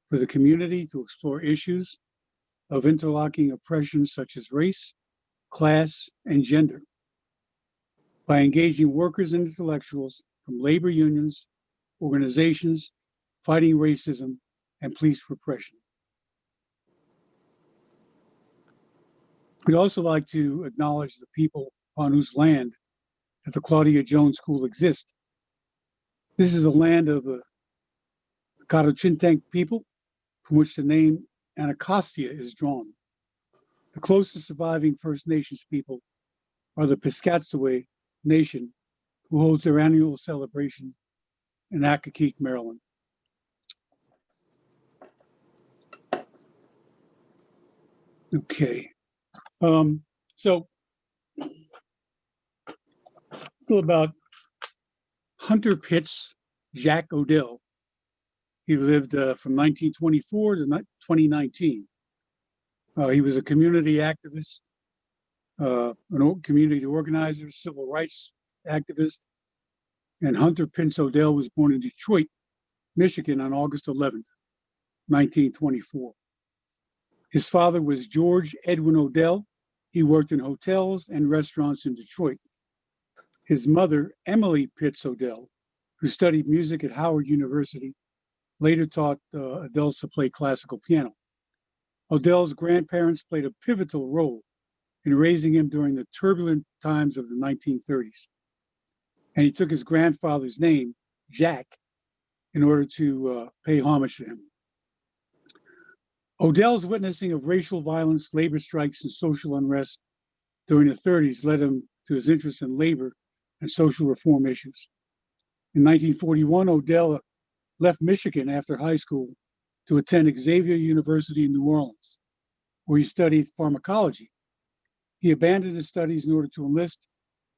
for the community to explore issues of interlocking oppressions such as race, class, and gender by engaging workers and intellectuals from labor unions, organizations fighting racism and police repression. We'd also like to acknowledge the people on whose land that the Claudia Jones School exists. This is the land of the Catochintang people, from which the name Anacostia is drawn. The closest surviving First Nations people are the Piscataway Nation, who holds their annual celebration in Accokeek, Maryland. Okay, so a little about Hunter Pitts Jack Odell. He lived from 1924 to 2019. He was a community activist, community organizer, civil rights activist, and Hunter Pitts Odell was born in Detroit, Michigan on August 11th, 1924. His father was George Edwin Odell. He worked in hotels and restaurants in Detroit. His mother, Emily Pitts Odell, who studied music at Howard University, later taught adults to play classical piano. Odell's grandparents played a pivotal role in raising him during the turbulent times of the 1930s. And he took his grandfather's name, Jack, in order to pay homage to him. Odell's witnessing of racial violence, labor strikes, and social unrest during the 30s led him to his interest in labor and social reform issues. In 1941, Odell left Michigan after high school to attend Xavier University in New Orleans, where he studied pharmacology. He abandoned his studies in order to enlist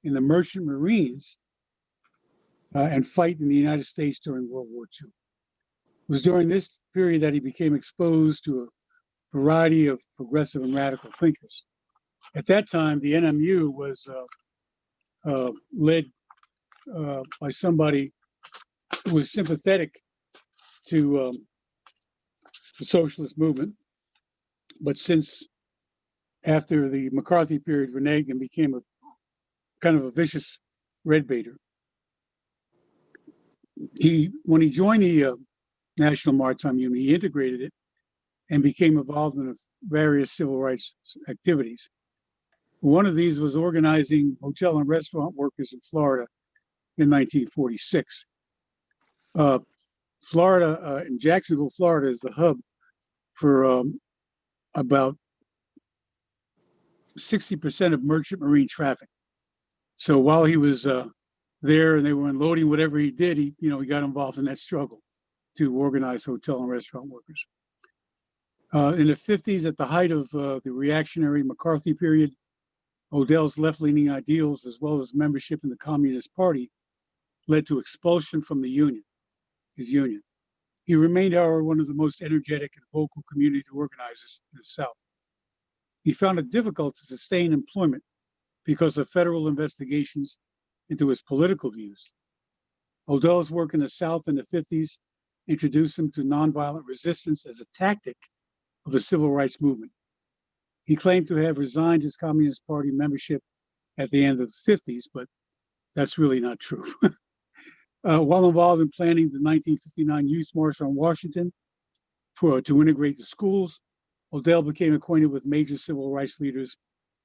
in the Merchant Marines and fight in the United States during World War II. It was during this period that he became exposed to a variety of progressive and radical thinkers. At that time, the NMU was led by somebody who was sympathetic to the socialist movement, but since after the McCarthy period reneged and became a kind of a vicious red baiter. When he joined the National Maritime Union, he integrated it and became involved in various civil rights activities. One of these was organizing hotel and restaurant workers in Florida in 1946. Florida, in Jacksonville, Florida, is the hub for about 60% of merchant marine traffic. So while he was there and they were unloading whatever he did, he got involved in that struggle to organize hotel and restaurant workers. In the 50s, at the height of the reactionary McCarthy period, Odell's left-leaning ideals, as well as membership in the Communist Party, led to expulsion from the union, his union. He remained, however, one of the most energetic and vocal community organizers in the South. He found it difficult to sustain employment because of federal investigations into his political views. Odell's work in the South in the 50s introduced him to nonviolent resistance as a tactic of the civil rights movement. He claimed to have resigned his Communist Party membership at the end of the 50s, but that's really not true. While involved in planning the 1959 Youth March on Washington to integrate the schools, Odell became acquainted with major civil rights leaders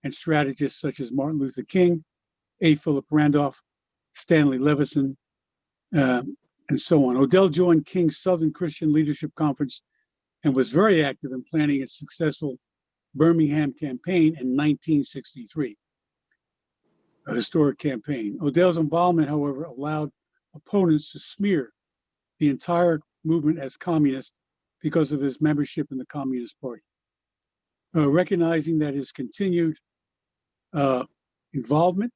and strategists such as Martin Luther King, A. Philip Randolph, Stanley Levison, and so on. Odell joined King's Southern Christian Leadership Conference and was very active in planning its successful Birmingham campaign in 1963, a historic campaign. Odell's involvement, however, allowed opponents to smear the entire movement as communist because of his membership in the Communist Party. Recognizing that his continued involvement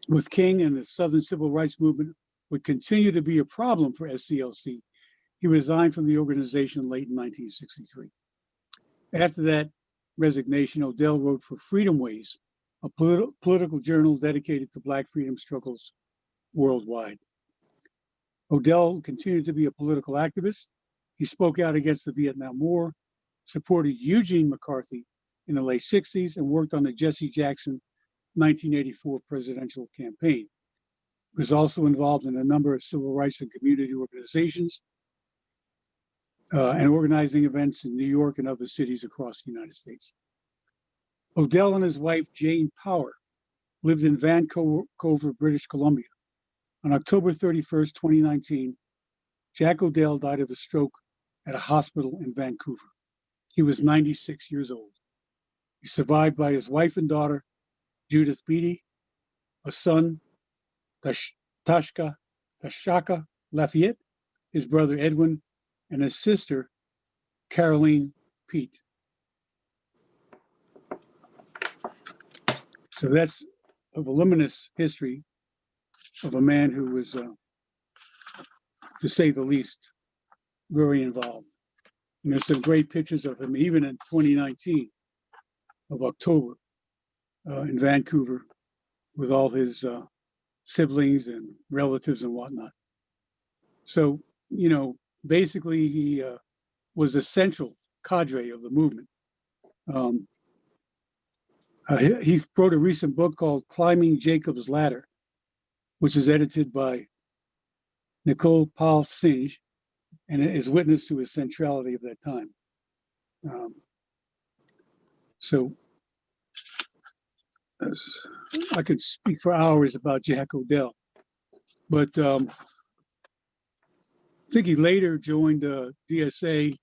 with King and the Southern Civil Rights Movement would continue to be a problem for SCLC, he resigned from the organization late in 1963. After that resignation, Odell wrote for Freedomways, a political journal dedicated to Black freedom struggles worldwide. Odell continued to be a political activist. He spoke out against the Vietnam War, supported Eugene McCarthy in the late 60s, and worked on the Jesse Jackson 1984 presidential campaign. He was also involved in a number of civil rights and community organizations and organizing events in New York and other cities across the United States. Odell and his wife, Jane Power, lived in Vancouver, British Columbia. On October 31st, 2019, Jack Odell died of a stroke at a hospital in Vancouver. He was 96 years old. He's survived by his wife and daughter, Judith Beatty, a son, Tashaka Lafayette, his brother Edwin, and his sister, Caroline Pete. So that's a voluminous history of a man who was, to say the least, very involved. And there's some great pictures of him, even in 2019 of October in Vancouver with all his siblings and relatives and whatnot. So, you know, basically he was a central cadre of the movement. He wrote a recent book called Climbing Jacob's Ladder, which is edited by Nicole Paul Singe, and is witness to his centrality of that time. So I could speak for hours about Jack Odell, but I think he later joined DSA,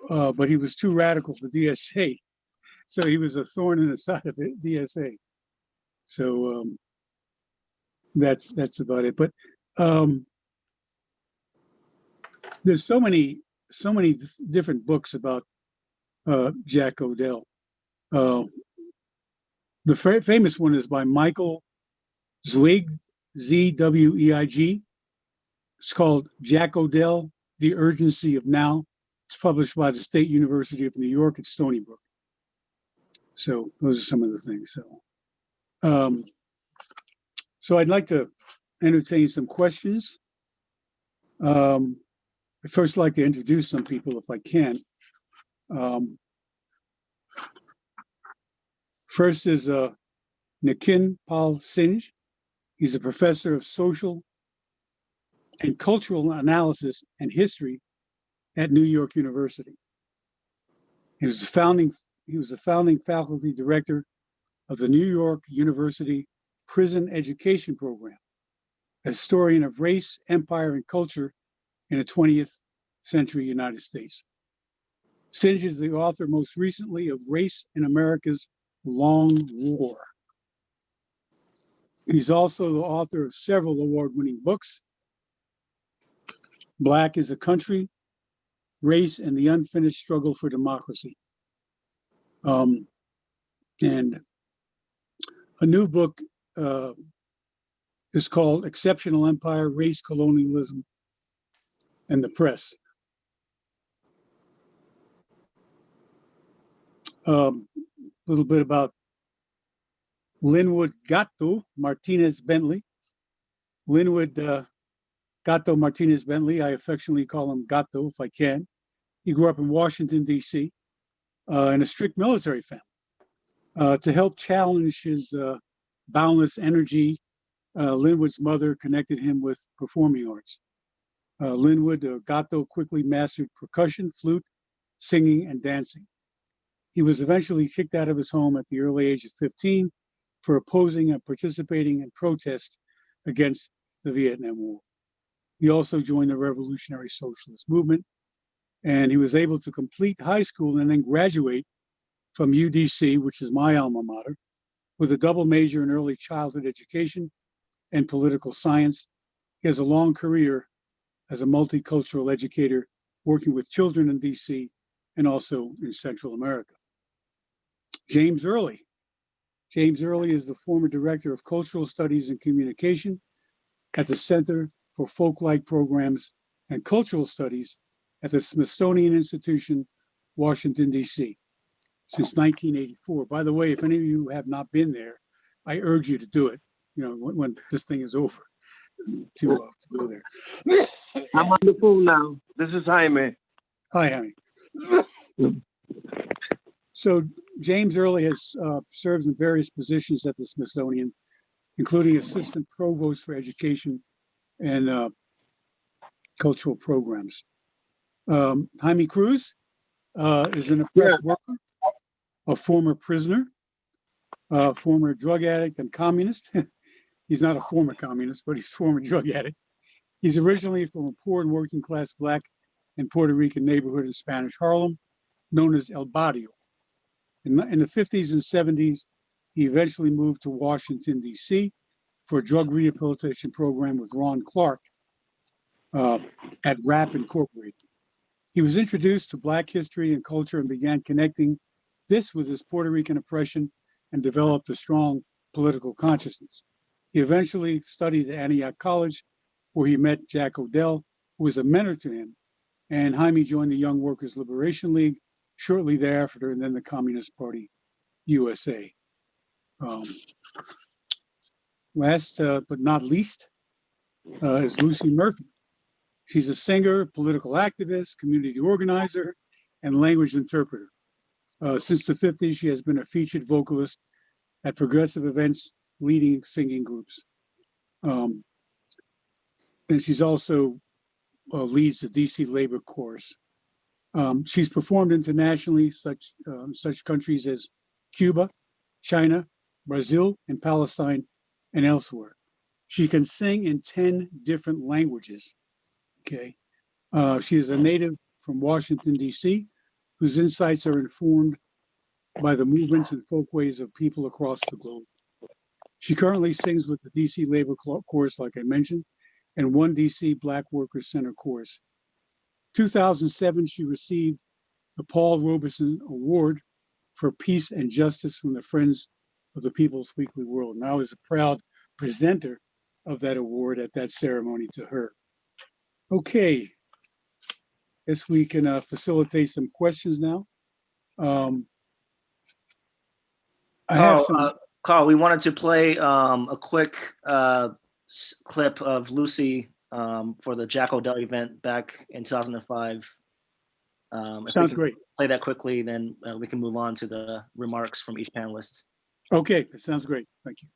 but he was too radical for DSA. So he was a thorn in the side of it, DSA. So that's about it. But there's so many different books about Jack Odell. The famous one is by Michael Zweig, Z-W-E-I-G. It's called Jack Odell, The Urgency of Now. It's published by the State University of New York at Stony Brook. So those are some of the things. So I'd like to entertain some questions. I'd first like to introduce some people if I can. First is Nikin Pal Singe. He's a professor of social and cultural analysis and history at New York University. He was a founding faculty director of the New York University Prison Education Program, a historian of race, empire, and culture in the 20th century United States. Singe is the author most recently of Race in America's Long War. He's also the author of several award-winning books: Black is a Country, Race and the Unfinished Struggle for Democracy. And a new book is called Exceptional Empire, Race, Colonialism, and the Press. A little bit about Linwood Gatto Martinez Bentley. Linwood Gatto Martinez Bentley, I affectionately call him Gatto if I can. He grew up in Washington, D.C., in a strict military family. To help challenge his boundless energy, Linwood's mother connected him with performing arts. Linwood Gatto quickly mastered percussion, flute, singing, and dancing. He was eventually kicked out of his home at the early age of 15 for opposing and participating in protest against the Vietnam War. He also joined the Revolutionary Socialist Movement, and he was able to complete high school and then graduate from UDC, which is my alma mater, with a double major in early childhood education and political science. He has a long career as a multicultural educator, working with children in DC and also in Central America. James Earley. James Earley is the former director of Cultural Studies and Communication at the Center for Folklike Programs and Cultural Studies at the Smithsonian Institution, Washington, D.C. since 1984. By the way, if any of you have not been there, I urge you to do it, you know, when this thing is over. to go there. I'm on the phone now. This is Jaime. Hi, Jaime. So James Earley has served in various positions at the Smithsonian, including assistant provost for education and cultural programs. Jaime Cruz is an oppressed worker, a former prisoner, a former drug addict and communist. He's not a former communist, but he's a former drug addict. He's originally from a poor and working class Black and Puerto Rican neighborhood in Spanish Harlem, known as El Barrio. In the 50s and 70s, he eventually moved to Washington, D.C. for a drug rehabilitation program with Ron Clark at RAP Incorporated. He was introduced to Black history and culture and began connecting this with his Puerto Rican oppression and developed a strong political consciousness. He eventually studied at Antioch College, where he met Jack Odell, who was a mentor to him. And Jaime joined the Young Workers' Liberation League shortly thereafter, and then the Communist Party USA. Last but not least is Lucy Murphy. She's a singer, political activist, community organizer, and language interpreter. Since the 50s, she has been a featured vocalist at progressive events, leading singing groups. And she's also leads the DC Labor Chorus. She's performed internationally, such countries as Cuba, China, Brazil, and Palestine, and elsewhere. She can sing in 10 different languages. Okay, she is a native from Washington, D.C., whose insights are informed by the movements and folkways of people across the globe. She currently sings with the D.C. Labor Chorus, like I mentioned, and one D.C. Black Workers Center chorus. 2007, she received the Paul Robeson Award for Peace and Justice from the Friends of the People's Weekly World. And I was a proud presenter of that award at that ceremony to her. Okay, guess we can facilitate some questions now. Carl, we wanted to play a quick clip of Lucy for the Jack Odell event back in 2005. Sounds great. Play that quickly, then we can move on to the remarks from each panelist. Okay, that sounds great. Thank you.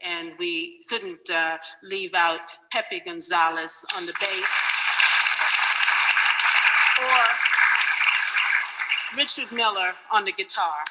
And we couldn't leave out Pepe Gonzalez on the bass or Richard Miller on the guitar.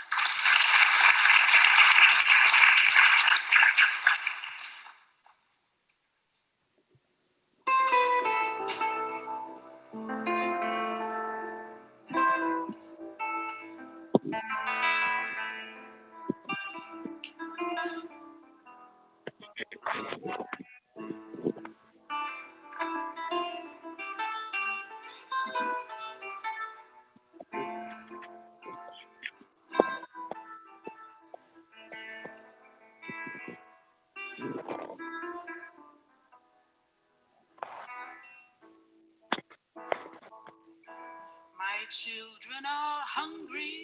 My children are hungry,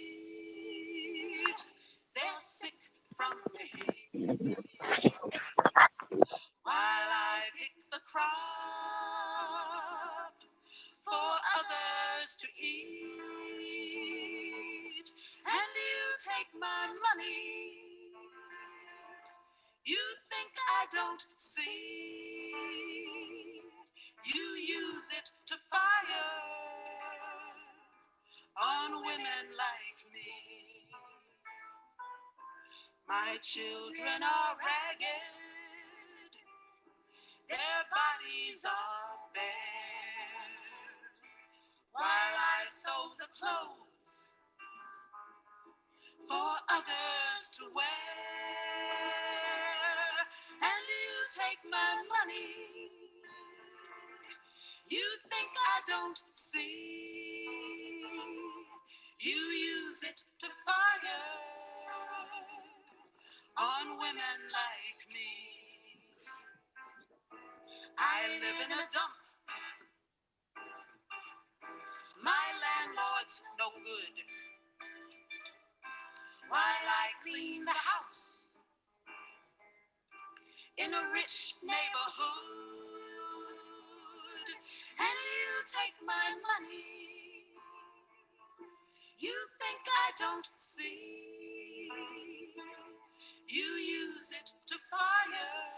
they're sick from the heat. While I pick the crop for others to eat, and you take my money, you think I don't see, you use it to fire on women like me. My children are ragged, their bodies are bare, while I sew the clothes for others to wear, and you take my money, you think I don't see, you women like me. I live in a dump. My landlord's no good. While I clean the house in a rich neighborhood, and you take my money. You think I don't see. You use it to fire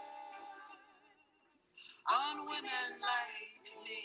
on women like me.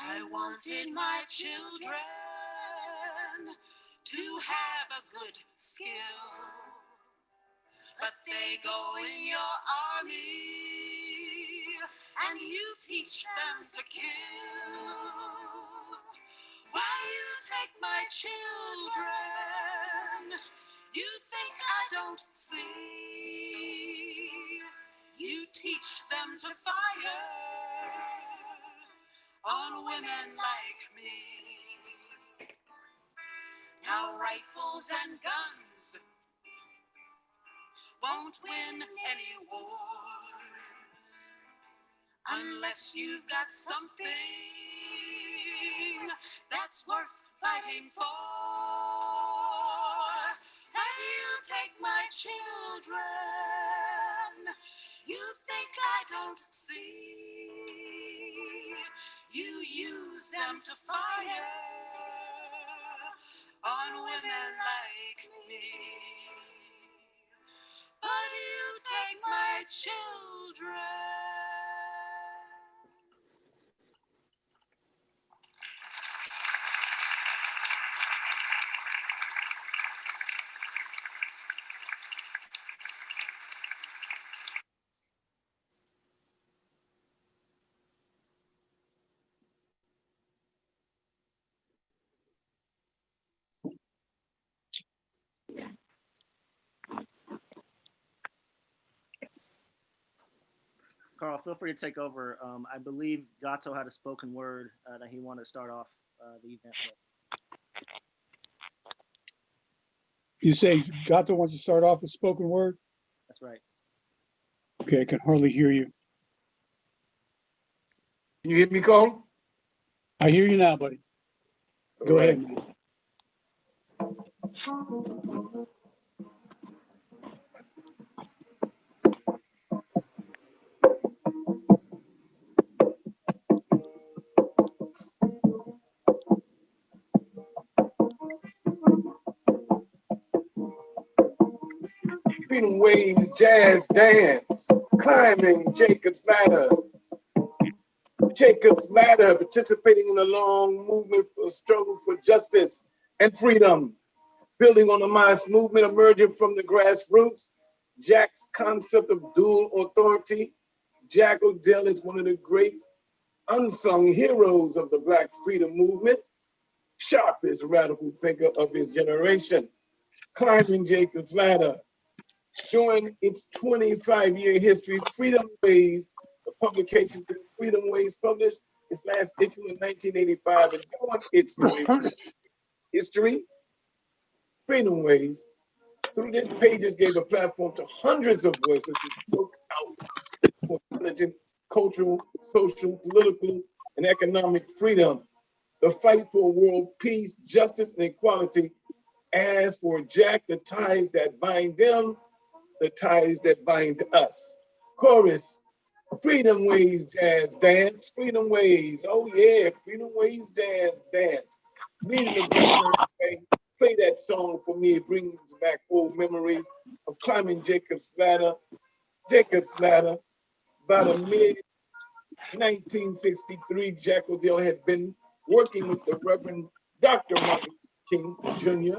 I wanted my children to have a good skill, but they go in your army and you teach them to kill. Why you take my children? You think I don't see. You teach them to fire on women like me. Now rifles and guns won't win any wars unless you've got something that's worth fighting for. Why do you take my children? You think I don't see. You use them to fire on women like me. But you take my children. Carl, feel free to take over. I believe Gato had a spoken word that he wanted to start off the event with. You say Gato wants to start off with spoken word? That's right. Okay, I can hardly hear you. Can you hear me, Cole? I hear you now, buddy. Go ahead, man. Freedomways jazz dance, climbing Jacob's ladder. Jacob's ladder, participating in a long movement for struggle for justice and freedom. Building on the mass movement emerging from the grassroots, Jack's concept of dual authority. Jack O'Dell is one of the great unsung heroes of the Black freedom movement, sharpest radical thinker of his generation. Climbing Jacob's ladder. During its 25-year history, Freedomways, the publication that Freedomways published its last issue in 1985, and during its 25-year history, Freedomways, through these pages, gave a platform to hundreds of voices who spoke out for intelligent, cultural, social, political, and economic freedom. The fight for world peace, justice, and equality. As for Jack, the ties that bind them, the ties that bind us. Chorus, Freedomways jazz dance, Freedomways, oh yeah, Freedomways jazz dance. Leading the way, play that song for me, it brings back old memories of climbing Jacob's ladder. Jacob's ladder, about a mid-1963, Jack O'Dell had been working with the Reverend Dr. Martin King Jr.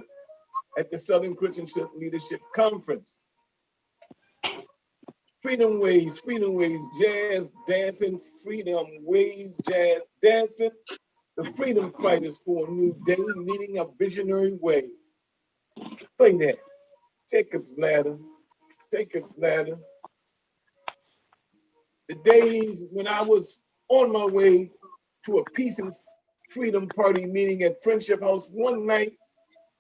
at the Southern Christian Leadership Conference. Freedomways, jazz dancing, Freedomways, jazz dancing. The freedom fighters for a new day, leading a visionary way. Play that. Jacob's Ladder, Jacob's Ladder. The days when I was on my way to a Peace and Freedom Party meeting at Friendship House one night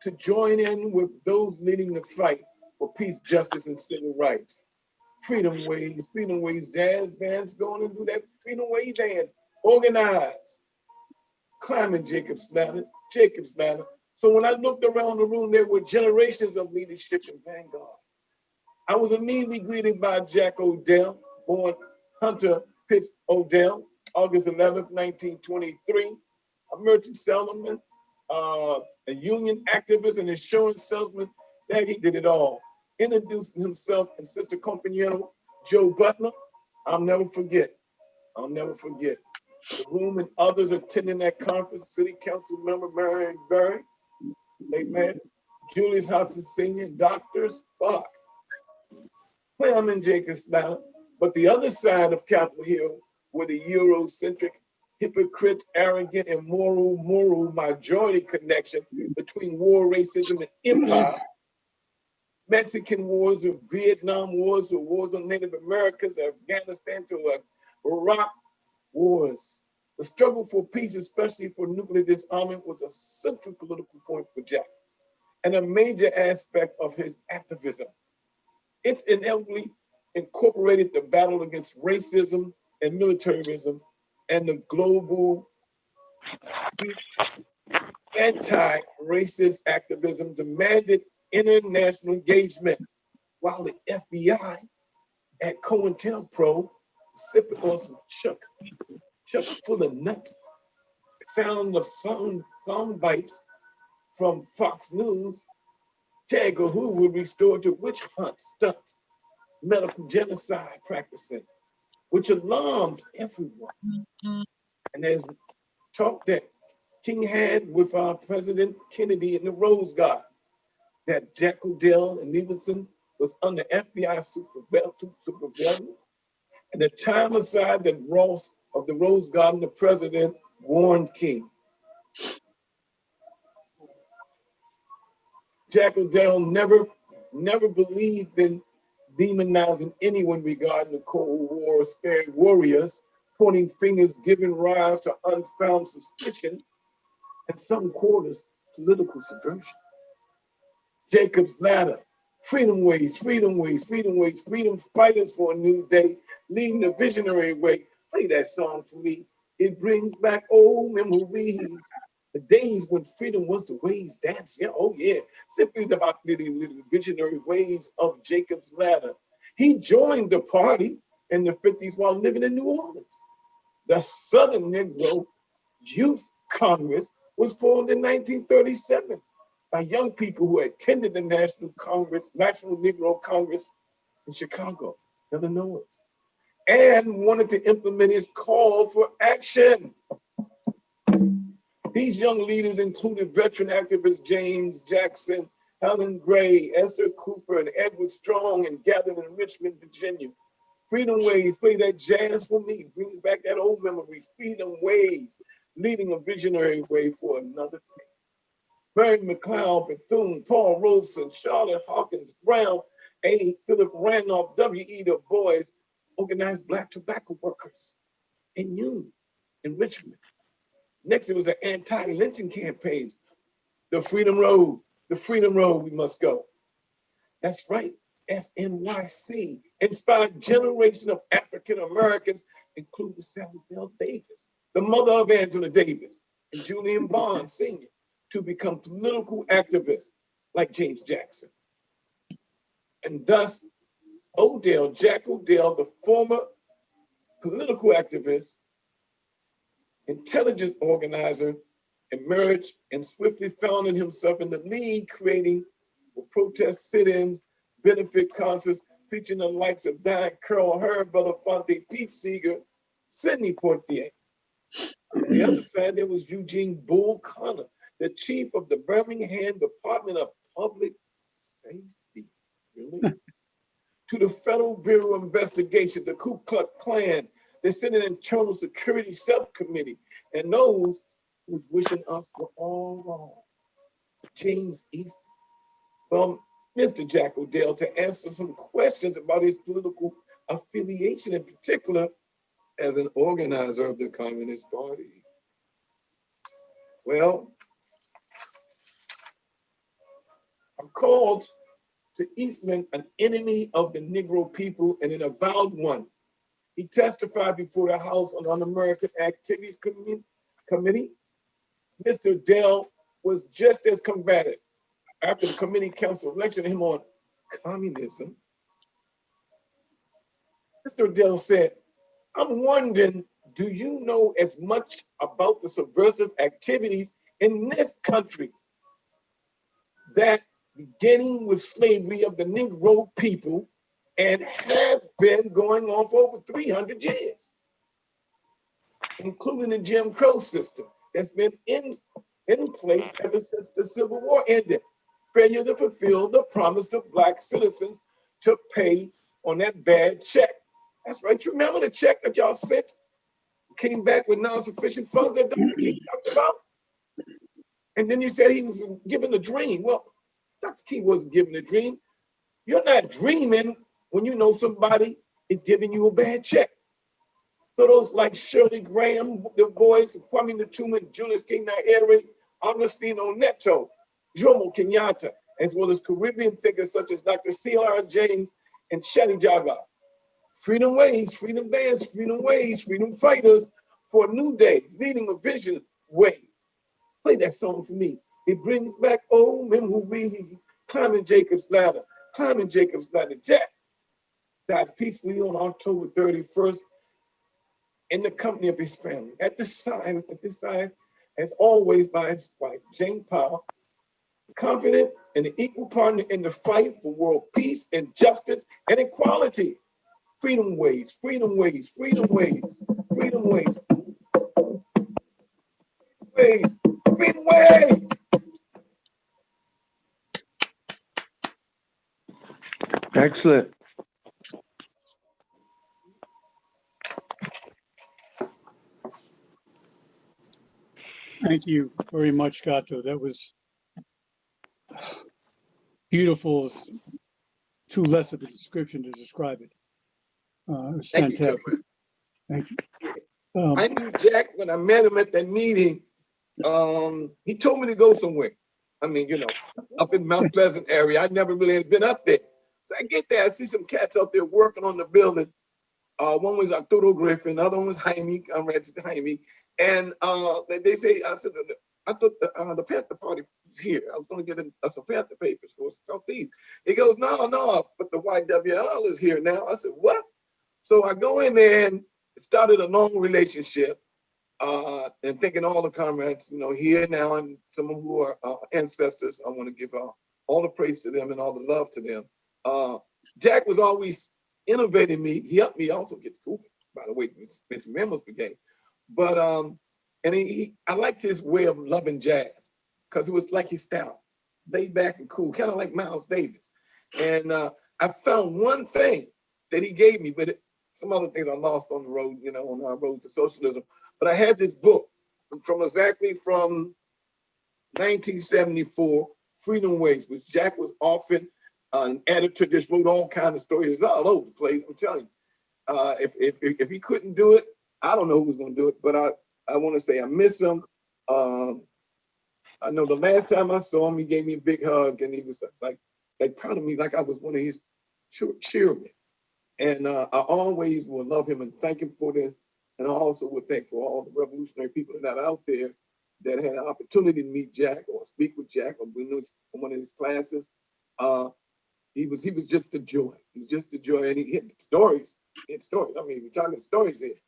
to join in with those leading the fight for peace, justice, and civil rights. Freedomways jazz bands going and do that Freedomways dance. Organize. Climbing Jacob's Ladder. So when I looked around the room, there were generations of leadership in Vanguard. I was immediately greeted by Jack Odell, born Hunter Pitts Odell, August 11th, 1923, a merchant salesman, a union activist and insurance salesman. That he did it all. Introducing himself and Sister Compañero Joe Butler. I'll never forget. The room and others attending that conference, City Council member Marion Berry, late man, Julius Hobson Sr., doctors, fuck. Well, I'm in Jacob's Ladder, but the other side of Capitol Hill were the Eurocentric, hypocrite, arrogant, and moral majority connection between war, racism, and empire. Mexican wars or Vietnam wars or wars on Native Americans, Afghanistan to Iraq wars. The struggle for peace, especially for nuclear disarmament, was a central political point for Jack and a major aspect of his activism. It's inevitably incorporated the battle against racism and militarism and the global anti-racist activism demanded international engagement, while the FBI at COINTELPRO sipping on some chuck full of nuts. Sound of sound bites from Fox News. Tiger who will restore to witch hunt stunts, medical genocide practicing, which alarmed everyone. And there's talk that King had with our President Kennedy in the Rose Garden, that Jack Odell and Levinson was under FBI surveillance. And the time aside that Ross of the Rose Garden, the president, warned King. Jack Odell never believed in demonizing anyone regarding the Cold War, spared warriors, pointing fingers, giving rise to unfounded suspicions, and some quarters, political subversion. Jacob's Ladder, Freedomways, freedom fighters for a new day, leading the visionary way. Play that song for me. It brings back old memories. The days when freedom was the ways dance. Yeah, oh yeah. Simply about the visionary ways of Jacob's Ladder. He joined the party in the 50s while living in New Orleans. The Southern Negro Youth Congress was formed in 1937 by young people who attended the National Negro Congress in Chicago, Illinois, and wanted to implement his call for action. These young leaders included veteran activists James Jackson, Helen Gray, Esther Cooper, and Edward Strong, and gathered in Richmond, Virginia. Freedomways, play that jazz for me, brings back that old memory. Freedomways, leading a visionary way for another day. Mary McLeod, Bethune, Paul Robeson, Charlotte Hawkins Brown, A. Philip Randolph, W.E. Du Bois organized Black tobacco workers in Union in Richmond. Next, it was an anti-lynching campaign. The Freedom Road we must go. That's right, SNYC inspired generation of African Americans, including Sally Bell Davis, the mother of Angela Davis, and Julian Bond Sr., to become political activists like James Jackson. And thus, Jack Odell, the former political activist, intelligence organizer, emerged and swiftly founded himself in the lead, creating for protest sit-ins, benefit concerts, featuring the likes of Diane Carroll, Herb Belafonte, Pete Seeger, Sidney Poitier. On the other side, there was Eugene Bull Connor, the chief of the Birmingham Department of Public Safety, really? To the Federal Bureau of Investigation, the Ku Klux Klan, the Senate Internal Security Subcommittee, and those who's wishing us were all wrong. James East. Well, Mr. Jack O'Dell, to answer some questions about his political affiliation, in particular as an organizer of the Communist Party. Well, I'm called to Eastman an enemy of the Negro people and an avowed one. He testified before the House on Un-American Activities Committee. Mr. Dell was just as combative after the committee council lectured him on communism. Mr. Dell said, I'm wondering, do you know as much about the subversive activities in this country that beginning with slavery of the Negro people and have been going on for over 300 years, including the Jim Crow system that's been in place ever since the Civil War ended. Failure to fulfill the promise to Black citizens to pay on that bad check. That's right. You remember the check that y'all sent? Came back with non-sufficient funds that Dr. King talked about? And then you said he was given a dream. Well, Dr. King wasn't given a dream. You're not dreaming when you know somebody is giving you a bad check. So those like Shirley Graham, the boys, Kwame Nkrumah, Julius King Nyerere, Augustino Neto, Jomo Kenyatta, as well as Caribbean figures such as Dr. C.L.R. James and Shelly Jaga. Freedom ways, freedom dance, freedom ways, freedom fighters for a new day, leading a vision way. Play that song for me. It brings back old memories. Climbing Jacob's ladder, climbing Jacob's ladder. Jack died peacefully on October 31st in the company of his family. At this time, as always, by his wife, Jane Powell, confident and an equal partner in the fight for world peace and justice and equality. Freedom ways, freedom ways, freedom ways, freedom ways, ways, freedom ways. Excellent. Thank you very much, Gato. That was beautiful. Too less of a description to describe it. It was fantastic. Thank you. I knew Jack when I met him at that meeting. He told me to go somewhere. I mean, you know, up in Mount Pleasant area. I never really had been up there. So I get there, I see some cats out there working on the building. One was Arturo Griffin, the other one was Jaime, Conrad Jaime. And they say, I said, I thought the Panther Party was here. I was going to get some Panther papers for Southeast. He goes, no, but the YWL is here now. I said, what? So I go in there and started a long relationship and thinking all the comrades, you know, here now and some who are ancestors, I want to give all the praise to them and all the love to them. Jack was always innovating me. He helped me also get cool, by the way, Miss Memos Brigade. But and I liked his way of loving jazz because it was like his style, laid back and cool, kind of like Miles Davis. And I found one thing that he gave me, but some other things I lost on the road, you know, on our road to socialism. But I had this book from 1974, Freedomways, which Jack was often an editor, just wrote all kinds of stories all over the place. I'm telling you, if he couldn't do it, I don't know who's going to do it, but I want to say I miss him. I know the last time I saw him, he gave me a big hug, and he was like proud of me, like I was one of his children. And I always will love him and thank him for this. And I also would thank for all the revolutionary people that are out there that had an opportunity to meet Jack or speak with Jack or be in one of his classes. He was just a joy. He was just a joy, and he had stories. He had stories. I mean, we're talking stories here.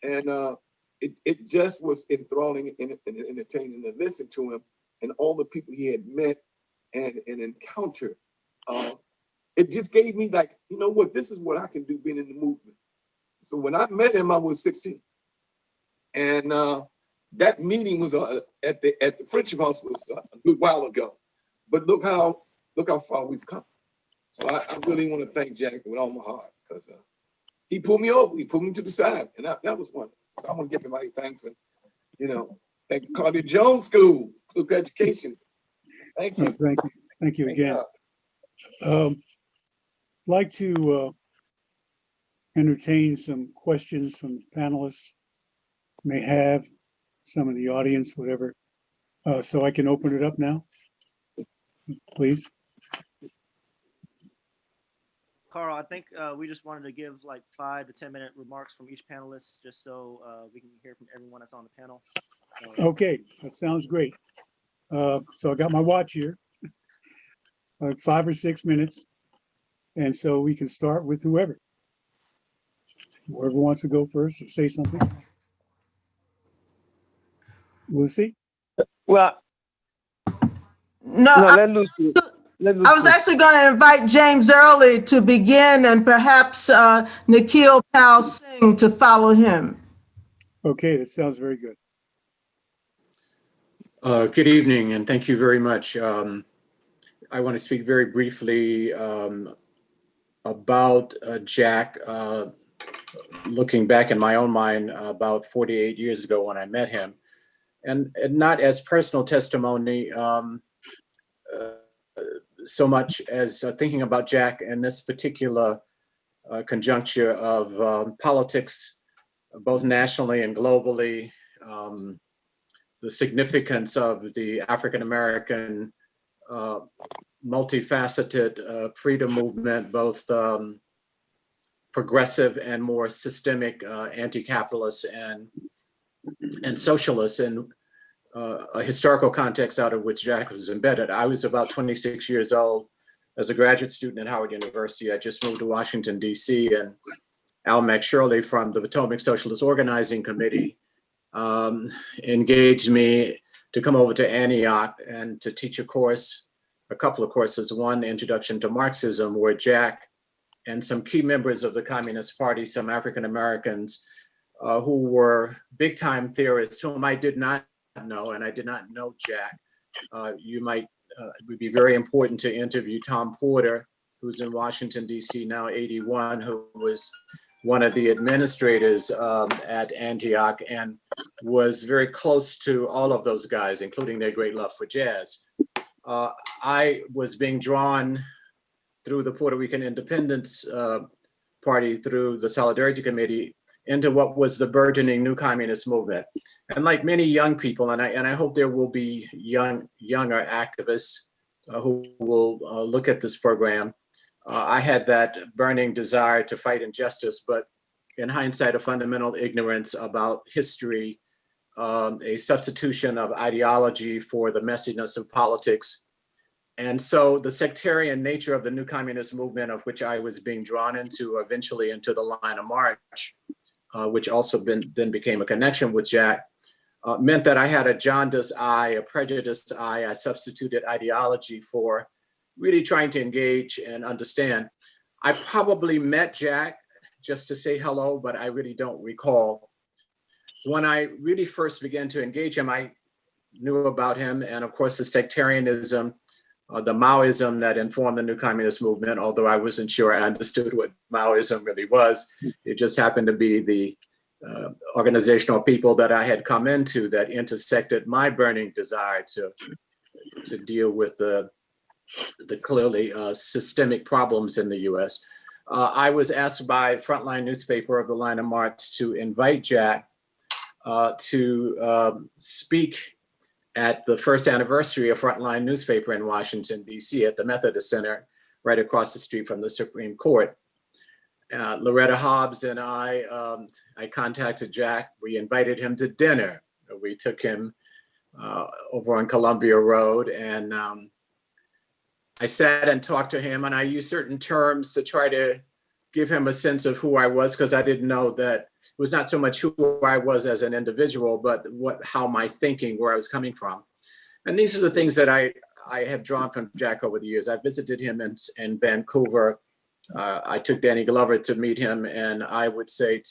And it just was enthralling and entertaining to listen to him and all the people he had met and encountered. It just gave me like, you know what, this is what I can do being in the movement. So when I met him, I was 16. And that meeting was at the Friendship House was a good while ago, but look how far we've come. So I really want to thank Jack with all my heart, because he pulled me over, he pulled me to the side, and that was wonderful. So I want to give everybody thanks, and thank Claudia Jones School, political education. Thank you. Thank you again. Like to entertain some questions from the panelists may have, some of the audience, whatever. So I can open it up now, please. Carl, I think we just wanted to give like 5 to 10 minute remarks from each panelist, just so we can hear from everyone that's on the panel. Okay, that sounds great. So I got my watch here, 5 or 6 minutes. And so we can start with whoever wants to go first or say something. Lucy? Well, No, let Lucy. I was actually going to invite James Earley to begin, and perhaps Nikhil Pal Singh to follow him. Okay, that sounds very good. Good evening, and thank you very much. I want to speak very briefly about Jack, looking back in my own mind about 48 years ago when I met him, and not as personal testimony so much as thinking about Jack in this particular conjuncture of politics, both nationally and globally, the significance of the African-American multifaceted freedom movement, both progressive and more systemic anti-capitalist and socialist, and a historical context out of which Jack was embedded. I was about 26 years old as a graduate student at Howard University. I just moved to Washington, D.C., and Al McShirley from the Potomac Socialist Organizing Committee engaged me to come over to Antioch and to teach a couple of courses, one, Introduction to Marxism, where Jack and some key members of the Communist Party, some African Americans who were big time theorists, whom I did not know, and I did not know Jack. It would be very important to interview Tom Porter, who's in Washington, D.C. now, 81, who was one of the administrators at Antioch and was very close to all of those guys, including their great love for jazz. I was being drawn through the Puerto Rican Independence Party, through the Solidarity Committee, into what was the burgeoning new communist movement. And like many young people, and I hope there will be younger activists who will look at this program, I had that burning desire to fight injustice, but in hindsight, a fundamental ignorance about history, a substitution of ideology for the messiness of politics. And so the sectarian nature of the new communist movement, of which I was being drawn into, eventually into the line of march, which also then became a connection with Jack, meant that I had a jaundiced eye, a prejudiced eye. I substituted ideology for really trying to engage and understand. I probably met Jack just to say hello, but I really don't recall. When I really first began to engage him, I knew about him, and of course the sectarianism, the Maoism that informed the new communist movement, although I wasn't sure I understood what Maoism really was. It just happened to be the organizational people that I had come into that intersected my burning desire to deal with the clearly systemic problems in the US. I was asked by Frontline newspaper of the Line of March to invite Jack to speak at the first anniversary of Frontline newspaper in Washington, D.C. at the Methodist Center, right across the street from the Supreme Court. Loretta Hobbs and I contacted Jack. We invited him to dinner. We took him over on Columbia Road, and I sat and talked to him, and I used certain terms to try to give him a sense of who I was, because I didn't know that it was not so much who I was as an individual, but how my thinking, where I was coming from. And these are the things that I have drawn from Jack over the years. I visited him in Vancouver. I took Danny Glover to meet him, and I would say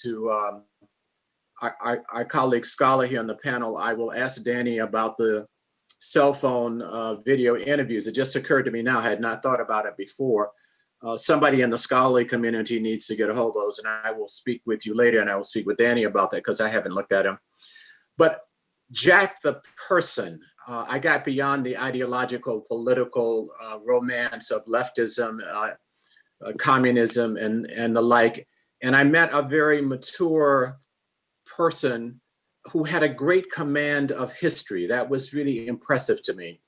our colleague scholar here on the panel, I will ask Danny about the cell phone video interviews. It just occurred to me now, I had not thought about it before. Somebody in the scholarly community needs to get a hold of those, and I will speak with you later, and I will speak with Danny about that because I haven't looked at him. But Jack the person, I got beyond the ideological, political romance of leftism, communism, and the like, and I met a very mature person who had a great command of history. That was really impressive to me.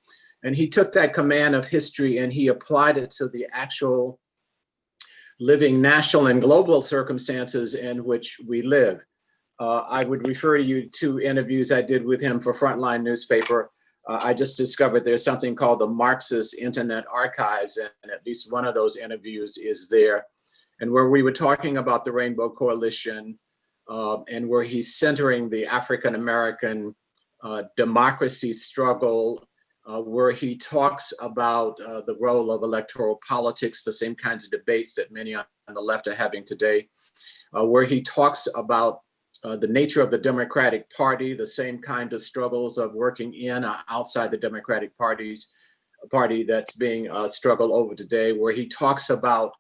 And he took that command of history and he applied it to the actual living national and global circumstances in which we live. I would refer you to interviews I did with him for Frontline newspaper. I just discovered there's something called the Marxist Internet Archives, and at least one of those interviews is there. And where we were talking about the Rainbow Coalition, and where he's centering the African-American democracy struggle, where he talks about the role of electoral politics, the same kinds of debates that many on the left are having today, where he talks about the nature of the Democratic Party, the same kind of struggles of working in or outside the Democratic Party that's being struggled over today, where he talks about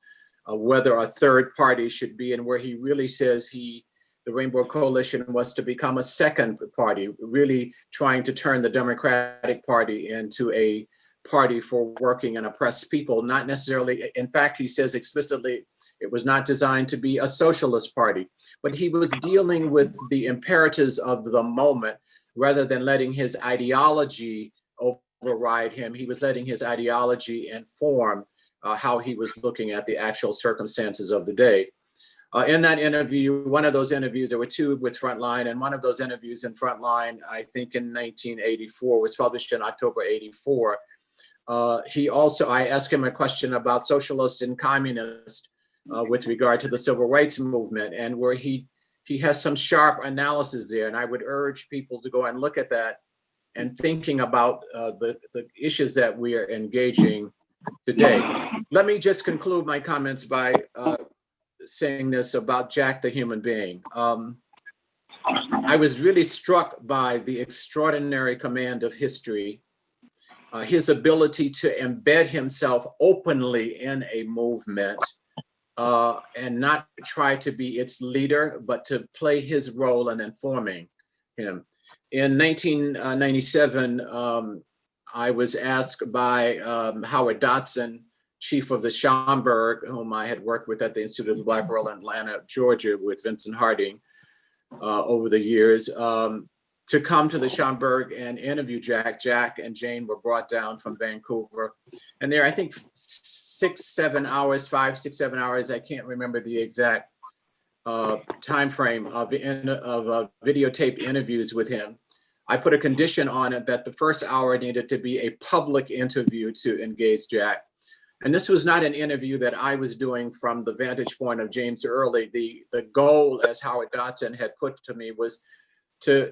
whether a third party should be, and where he really says the Rainbow Coalition was to become a second party, really trying to turn the Democratic Party into a party for working and oppressed people, not necessarily, in fact, he says explicitly, it was not designed to be a socialist party, but he was dealing with the imperatives of the moment rather than letting his ideology override him. He was letting his ideology inform how he was looking at the actual circumstances of the day. In that interview, one of those interviews, there were two with Frontline, and one of those interviews in Frontline, I think in 1984, was published in October 84. I asked him a question about socialist and communist with regard to the civil rights movement, and where he has some sharp analysis there. And I would urge people to go and look at that and thinking about the issues that we are engaging today. Let me just conclude my comments by saying this about Jack the human being. I was really struck by the extraordinary command of history, his ability to embed himself openly in a movement and not try to be its leader, but to play his role in informing him. In 1997, I was asked by Howard Dotson, chief of the Schomburg, whom I had worked with at the Institute of the Black World in Atlanta, Georgia, with Vincent Harding over the years, to come to the Schomburg and interview Jack. Jack and Jane were brought down from Vancouver. And there, I think 5, 6, 7 hours, I can't remember the exact time frame of videotaped interviews with him. I put a condition on it that the first hour needed to be a public interview to engage Jack. And this was not an interview that I was doing from the vantage point of James Earley. The goal, as Howard Dotson had put to me, was to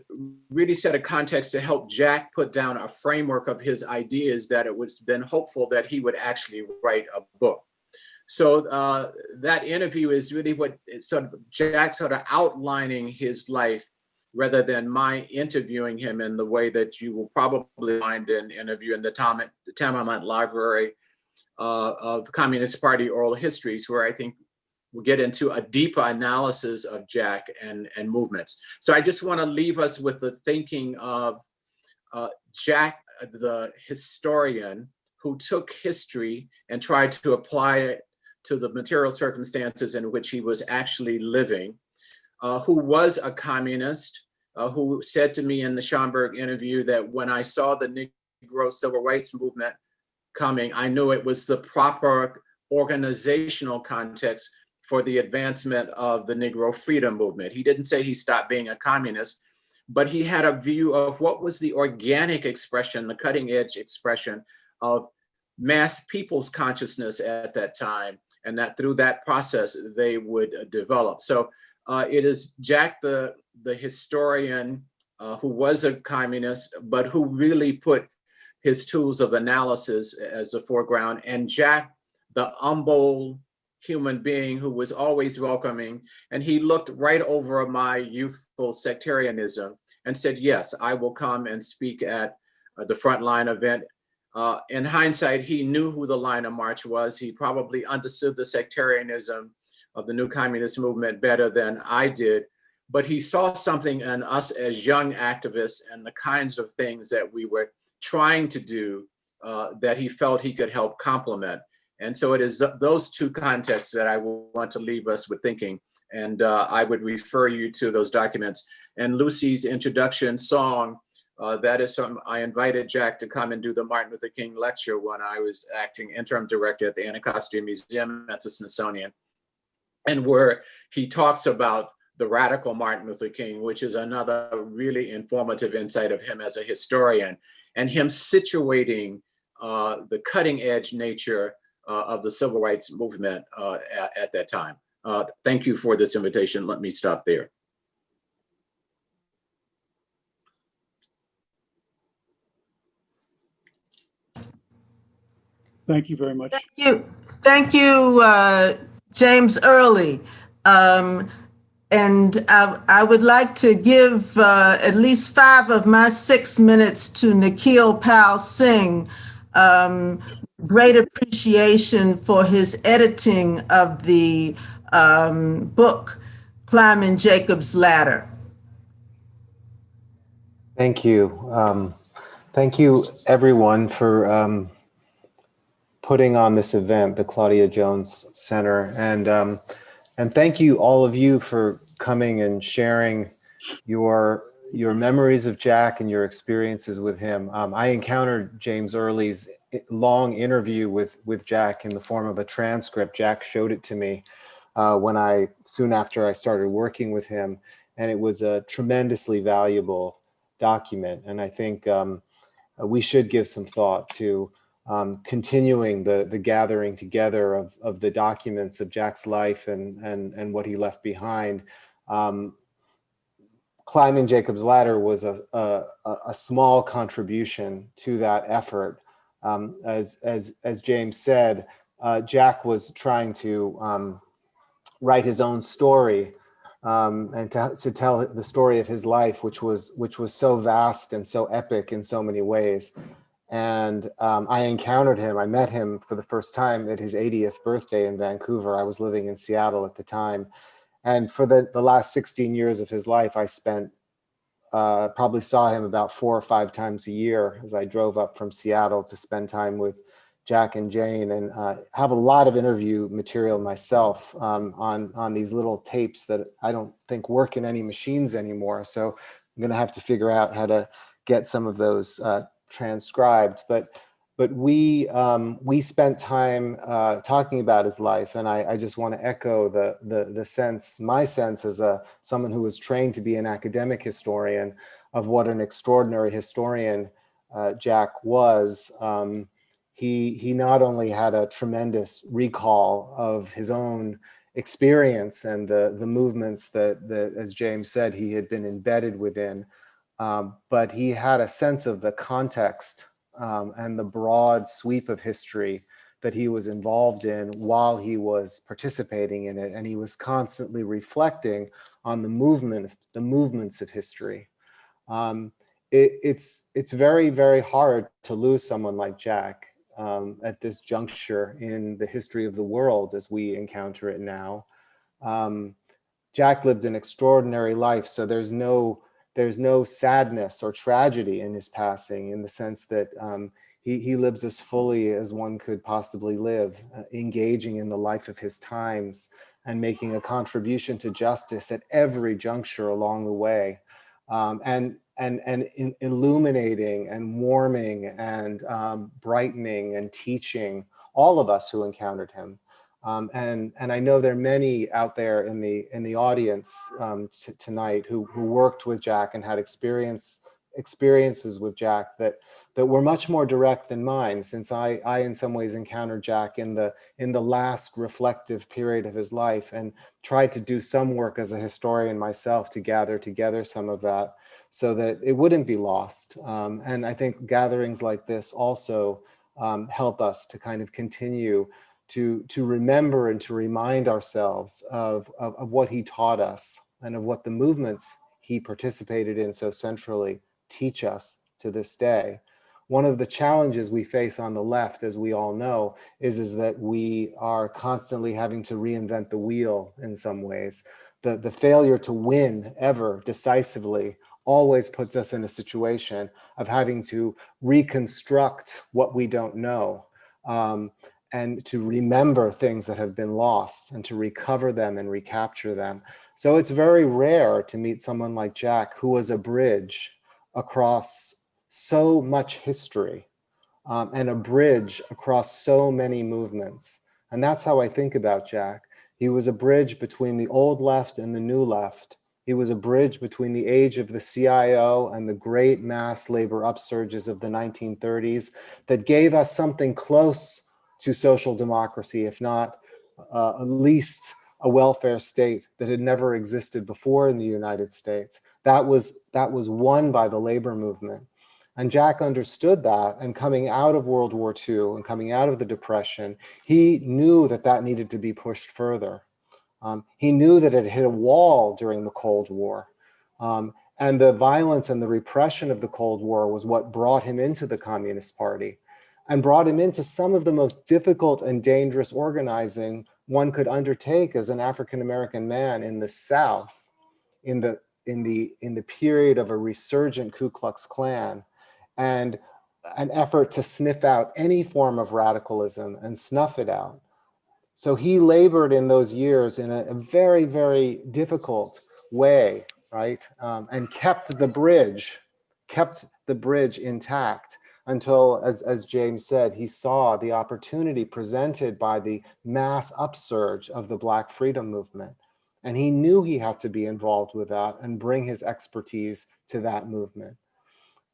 really set a context to help Jack put down a framework of his ideas that it was then hopeful that he would actually write a book. So that interview is really what Jack sort of outlining his life rather than my interviewing him in the way that you will probably find an interview in the Tamament Library of Communist Party oral histories, where I think we'll get into a deeper analysis of Jack and movements. So I just want to leave us with the thinking of Jack, the historian, who took history and tried to apply it to the material circumstances in which he was actually living, who was a communist, who said to me in the Schomburg interview that when I saw the Negro civil rights movement coming, I knew it was the proper organizational context for the advancement of the Negro freedom movement. He didn't say he stopped being a communist, but he had a view of what was the organic expression, the cutting edge expression of mass people's consciousness at that time, and that through that process they would develop. So it is Jack the historian who was a communist, but who really put his tools of analysis as the foreground, and Jack the humble human being who was always welcoming. And he looked right over my youthful sectarianism and said, yes, I will come and speak at the Frontline event. In hindsight, he knew who the line of march was. He probably understood the sectarianism of the new communist movement better than I did, but he saw something in us as young activists and the kinds of things that we were trying to do that he felt he could help complement. And so it is those two contexts that I want to leave us with thinking. And I would refer you to those documents. And Lucy's introduction song, that is something I invited Jack to come and do the Martin Luther King lecture when I was acting interim director at the Anacostia Museum at the Smithsonian, and where he talks about the radical Martin Luther King, which is another really informative insight of him as a historian, and him situating the cutting edge nature of the civil rights movement at that time. Thank you for this invitation. Let me stop there. Thank you very much. Thank you, James Earley. And I would like to give at least 5 of my 6 minutes to Nikhil Pal Singh. Great appreciation for his editing of the book, Climbing Jacob's Ladder. Thank you. Thank you, everyone, for putting on this event, the Claudia Jones Center. And thank you, all of you, for coming and sharing your memories of Jack and your experiences with him. I encountered James Earley's long interview with Jack in the form of a transcript. Jack showed it to me soon after I started working with him, and it was a tremendously valuable document. And I think we should give some thought to continuing the gathering together of the documents of Jack's life and what he left behind. Climbing Jacob's Ladder was a small contribution to that effort. As James said, Jack was trying to write his own story and to tell the story of his life, which was so vast and so epic in so many ways. And I encountered him. I met him for the first time at his 80th birthday in Vancouver. I was living in Seattle at the time. And for the last 16 years of his life, I probably saw him about 4 or 5 times a year as I drove up from Seattle to spend time with Jack and Jane, and have a lot of interview material myself on these little tapes that I don't think work in any machines anymore. So I'm going to have to figure out how to get some of those transcribed. But we spent time talking about his life, and I just want to echo my sense as someone who was trained to be an academic historian of what an extraordinary historian Jack was. He not only had a tremendous recall of his own experience and the movements that, as James said, he had been embedded within, but he had a sense of the context and the broad sweep of history that he was involved in while he was participating in it. And he was constantly reflecting on the movements of history. It's very, very hard to lose someone like Jack at this juncture in the history of the world as we encounter it now. Jack lived an extraordinary life, so there's no sadness or tragedy in his passing, in the sense that he lived as fully as one could possibly live, engaging in the life of his times and making a contribution to justice at every juncture along the way, and illuminating and warming and brightening and teaching all of us who encountered him. And I know there are many out there in the audience tonight who worked with Jack and had experiences with Jack that were much more direct than mine, since I in some ways encountered Jack in the last reflective period of his life, and tried to do some work as a historian myself to gather together some of that so that it wouldn't be lost. And I think gatherings like this also help us to kind of continue to remember and to remind ourselves of what he taught us and of what the movements he participated in so centrally teach us to this day. One of the challenges we face on the left, as we all know, is that we are constantly having to reinvent the wheel in some ways. The failure to win ever decisively always puts us in a situation of having to reconstruct what we don't know, and to remember things that have been lost and to recover them and recapture them. So it's very rare to meet someone like Jack, who was a bridge across so much history, and a bridge across so many movements. And that's how I think about Jack. He was a bridge between the old left and the new left. He was a bridge between the age of the CIO and the great mass labor upsurges of the 1930s that gave us something close to social democracy, if not at least a welfare state that had never existed before in the United States. That was won by the labor movement. And Jack understood that, and coming out of World War II and coming out of the Depression, he knew that that needed to be pushed further. He knew that it hit a wall during the Cold War. And the violence and the repression of the Cold War was what brought him into the Communist Party and brought him into some of the most difficult and dangerous organizing one could undertake as an African-American man in the South in the period of a resurgent Ku Klux Klan, and an effort to sniff out any form of radicalism and snuff it out. So he labored in those years in a very, very difficult way, right? And kept the bridge intact until, as James said, he saw the opportunity presented by the mass upsurge of the Black freedom movement. And he knew he had to be involved with that and bring his expertise to that movement.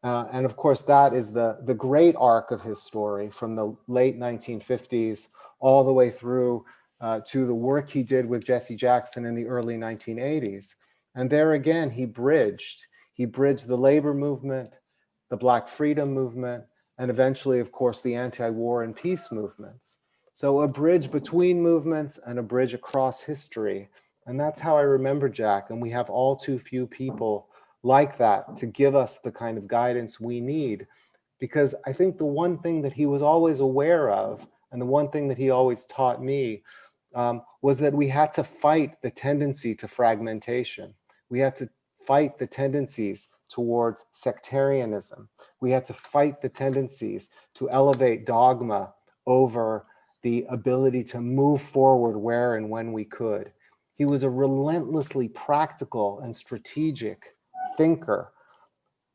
And of course, that is the great arc of his story from the late 1950s all the way through to the work he did with Jesse Jackson in the early 1980s. And there again, he bridged the labor movement, the Black freedom movement, and eventually, of course, the anti-war and peace movements. So a bridge between movements and a bridge across history. And that's how I remember Jack. And we have all too few people like that to give us the kind of guidance we need. Because I think the one thing that he was always aware of, and the one thing that he always taught me, was that we had to fight the tendency to fragmentation. We had to fight the tendencies towards sectarianism. We had to fight the tendencies to elevate dogma over the ability to move forward where and when we could. He was a relentlessly practical and strategic thinker,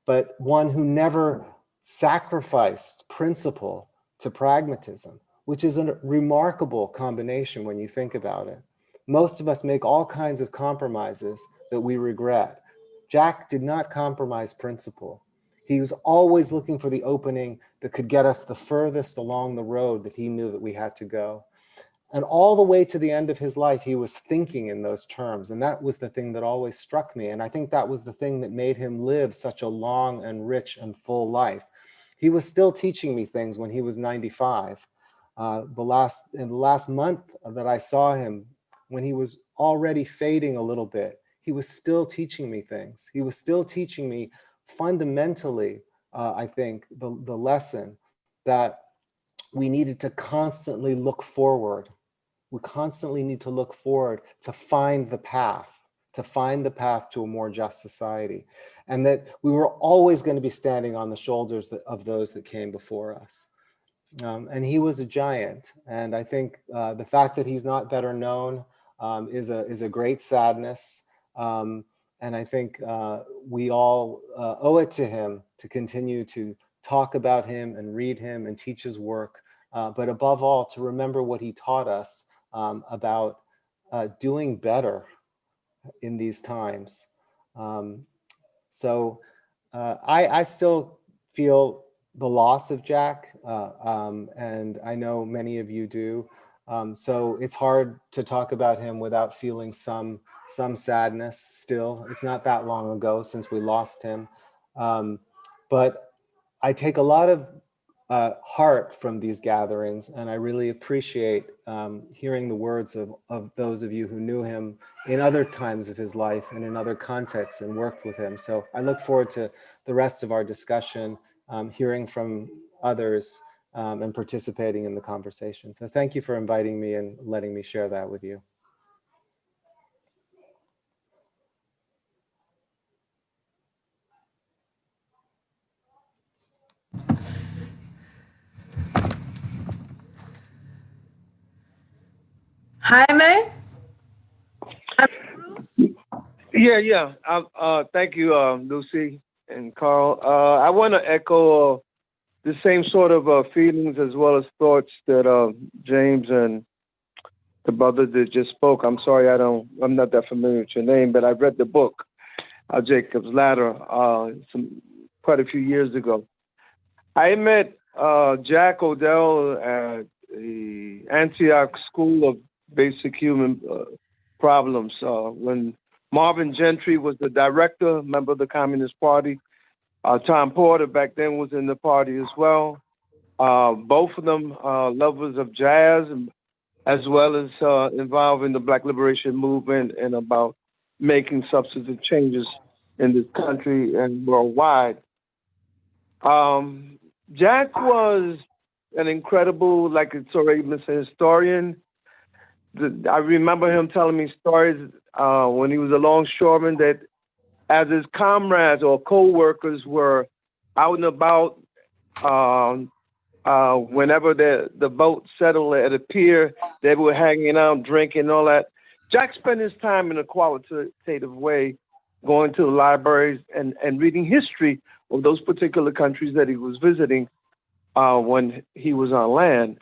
but one who never sacrificed principle to pragmatism, which is a remarkable combination when you think about it. Most of us make all kinds of compromises that we regret. Jack did not compromise principle. He was always looking for the opening that could get us the furthest along the road that he knew that we had to go. And all the way to the end of his life, he was thinking in those terms. And that was the thing that always struck me. And I think that was the thing that made him live such a long and rich and full life. He was still teaching me things when he was 95. In the last month that I saw him, when he was already fading a little bit, he was still teaching me things. He was still teaching me fundamentally, I think, the lesson that we needed to constantly look forward. We constantly need to look forward to find the path to a more just society. And that we were always going to be standing on the shoulders of those that came before us. And he was a giant. And I think the fact that he's not better known is a great sadness. And I think we all owe it to him to continue to talk about him and read him and teach his work. But above all, to remember what he taught us about doing better in these times. So I still feel the loss of Jack, and I know many of you do. So it's hard to talk about him without feeling some sadness still. It's not that long ago since we lost him. But I take a lot of heart from these gatherings, and I really appreciate hearing the words of those of you who knew him in other times of his life and in other contexts and worked with him. So I look forward to the rest of our discussion, hearing from others and participating in the conversation. So thank you for inviting me and letting me share that with you. Jaime? Yeah. Thank you, Lucy and Carl. I want to echo the same sort of feelings as well as thoughts that James and the brother that just spoke. I'm sorry, I'm not that familiar with your name, but I read the book, Jacob's Ladder, quite a few years ago. I met Jack Odell at the Antioch School of Basic Human Problems when Marvin Gentry was the director, member of the Communist Party. Tom Porter back then was in the party as well. Both of them lovers of jazz, as well as involved in the Black Liberation Movement and about making substantive changes in this country and worldwide. Jack was an incredible, like it's already been said, historian. I remember him telling me stories when he was a longshoreman that as his comrades or co-workers were out and about, whenever the boat settled at a pier, they were hanging out, drinking and all that. Jack spent his time in a qualitative way, going to the libraries and reading history of those particular countries that he was visiting when he was on land.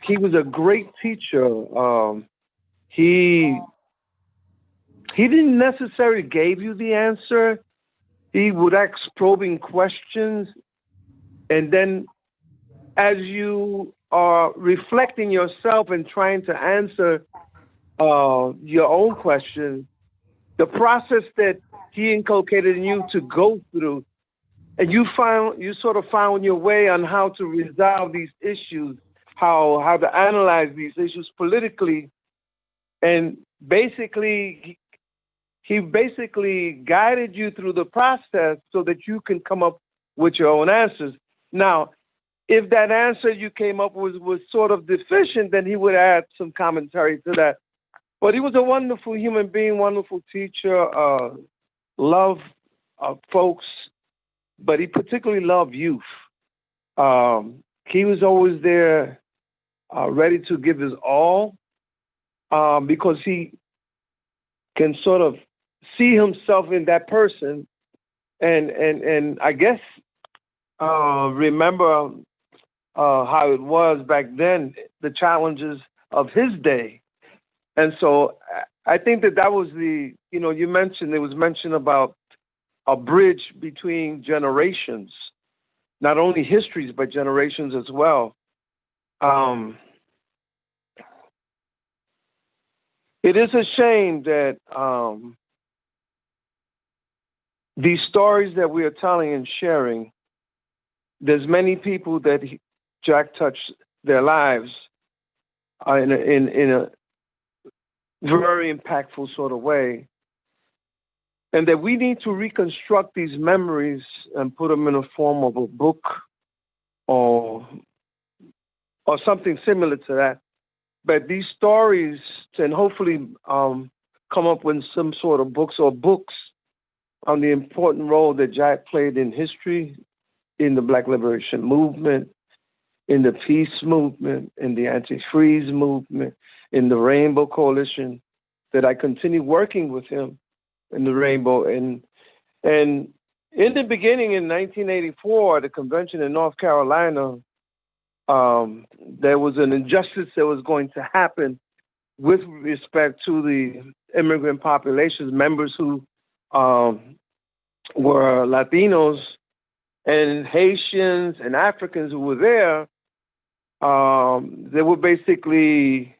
He was a great teacher. He didn't necessarily give you the answer. He would ask probing questions. And then as you are reflecting yourself and trying to answer your own question, the process that he inculcated in you to go through, and you sort of found your way on how to resolve these issues, how to analyze these issues politically. And basically, he guided you through the process so that you can come up with your own answers. Now, if that answer you came up with was sort of deficient, then he would add some commentary to that. But he was a wonderful human being, wonderful teacher, loved folks, but he particularly loved youth. He was always there, ready to give his all, because he can sort of see himself in that person, and I guess remember how it was back then, the challenges of his day. And so I think that was there was mention about a bridge between generations, not only histories, but generations as well. It is a shame that these stories that we are telling and sharing, there's many people that Jack touched their lives in a very impactful sort of way. And that we need to reconstruct these memories and put them in a form of a book or something similar to that. But these stories can hopefully come up with some sort of books on the important role that Jack played in history, in the Black Liberation Movement, in the peace movement, in the anti-freeze movement, in the Rainbow Coalition, that I continue working with him in the Rainbow. And in the beginning, in 1984, the convention in North Carolina, there was an injustice that was going to happen with respect to the immigrant populations, members who were Latinos and Haitians and Africans who were there. They were basically,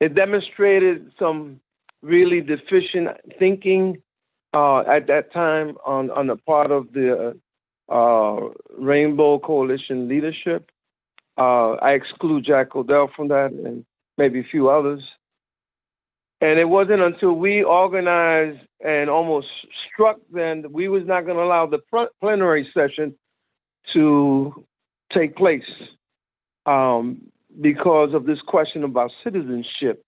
it demonstrated some really deficient thinking at that time on the part of the Rainbow Coalition leadership. I exclude Jack Odell from that and maybe a few others. And it wasn't until we organized and almost struck then that we was not going to allow the plenary session to take place because of this question about citizenship.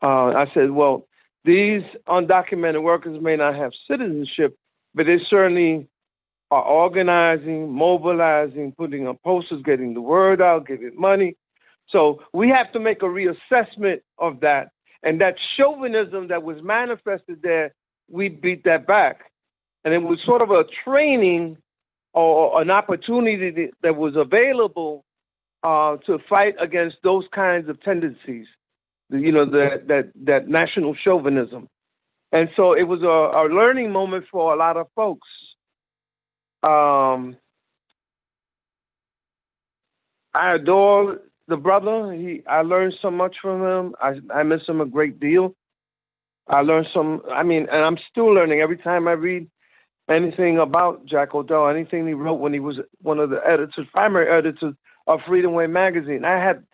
I said, well, these undocumented workers may not have citizenship, but they certainly are organizing, mobilizing, putting up posters, getting the word out, giving money. So we have to make a reassessment of that. And that chauvinism that was manifested there, we beat that back. And it was sort of a training or an opportunity that was available to fight against those kinds of tendencies, you know, that national chauvinism. And so it was a learning moment for a lot of folks. I adore the brother. I learned so much from him. I miss him a great deal. I learned and I'm still learning every time I read anything about Jack Odell, anything he wrote when he was one of the primary editors of Freedomways magazine. I had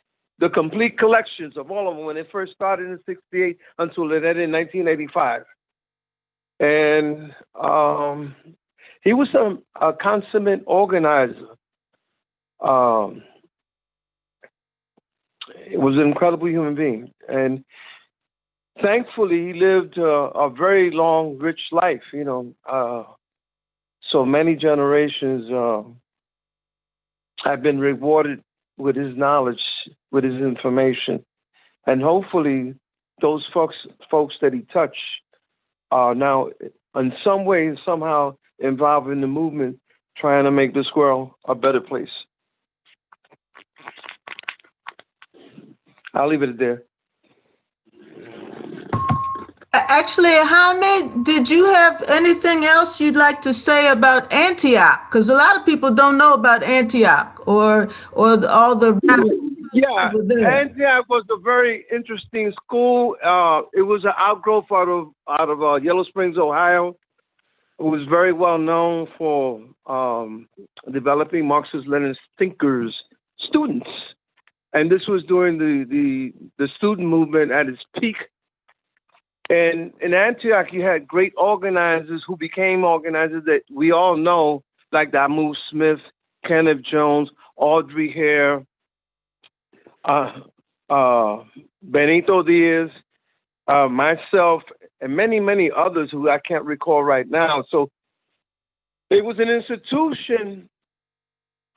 the complete collections of all of them when it first started in '68 until it ended in 1985. And he was a consummate organizer. He was an incredible human being. And thankfully, he lived a very long, rich life, you know. So many generations have been rewarded with his knowledge, with his information. And hopefully, those folks that he touched are now, in some way, somehow involved in the movement, trying to make this world a better place. I'll leave it there. Actually, Jaime, did you have anything else you'd like to say about Antioch? Because a lot of people don't know about Antioch or all the yeah. Antioch was a very interesting school. It was an outgrowth out of Yellow Springs, Ohio. It was very well known for developing Marxist-Leninist thinkers, students, and this was during the student movement at its peak. And in Antioch, you had great organizers who became organizers that we all know, like Damu Smith, Kenneth Jones, Audrey Hare, Benito Diaz, myself, and many, many others who I can't recall right now. So it was an institution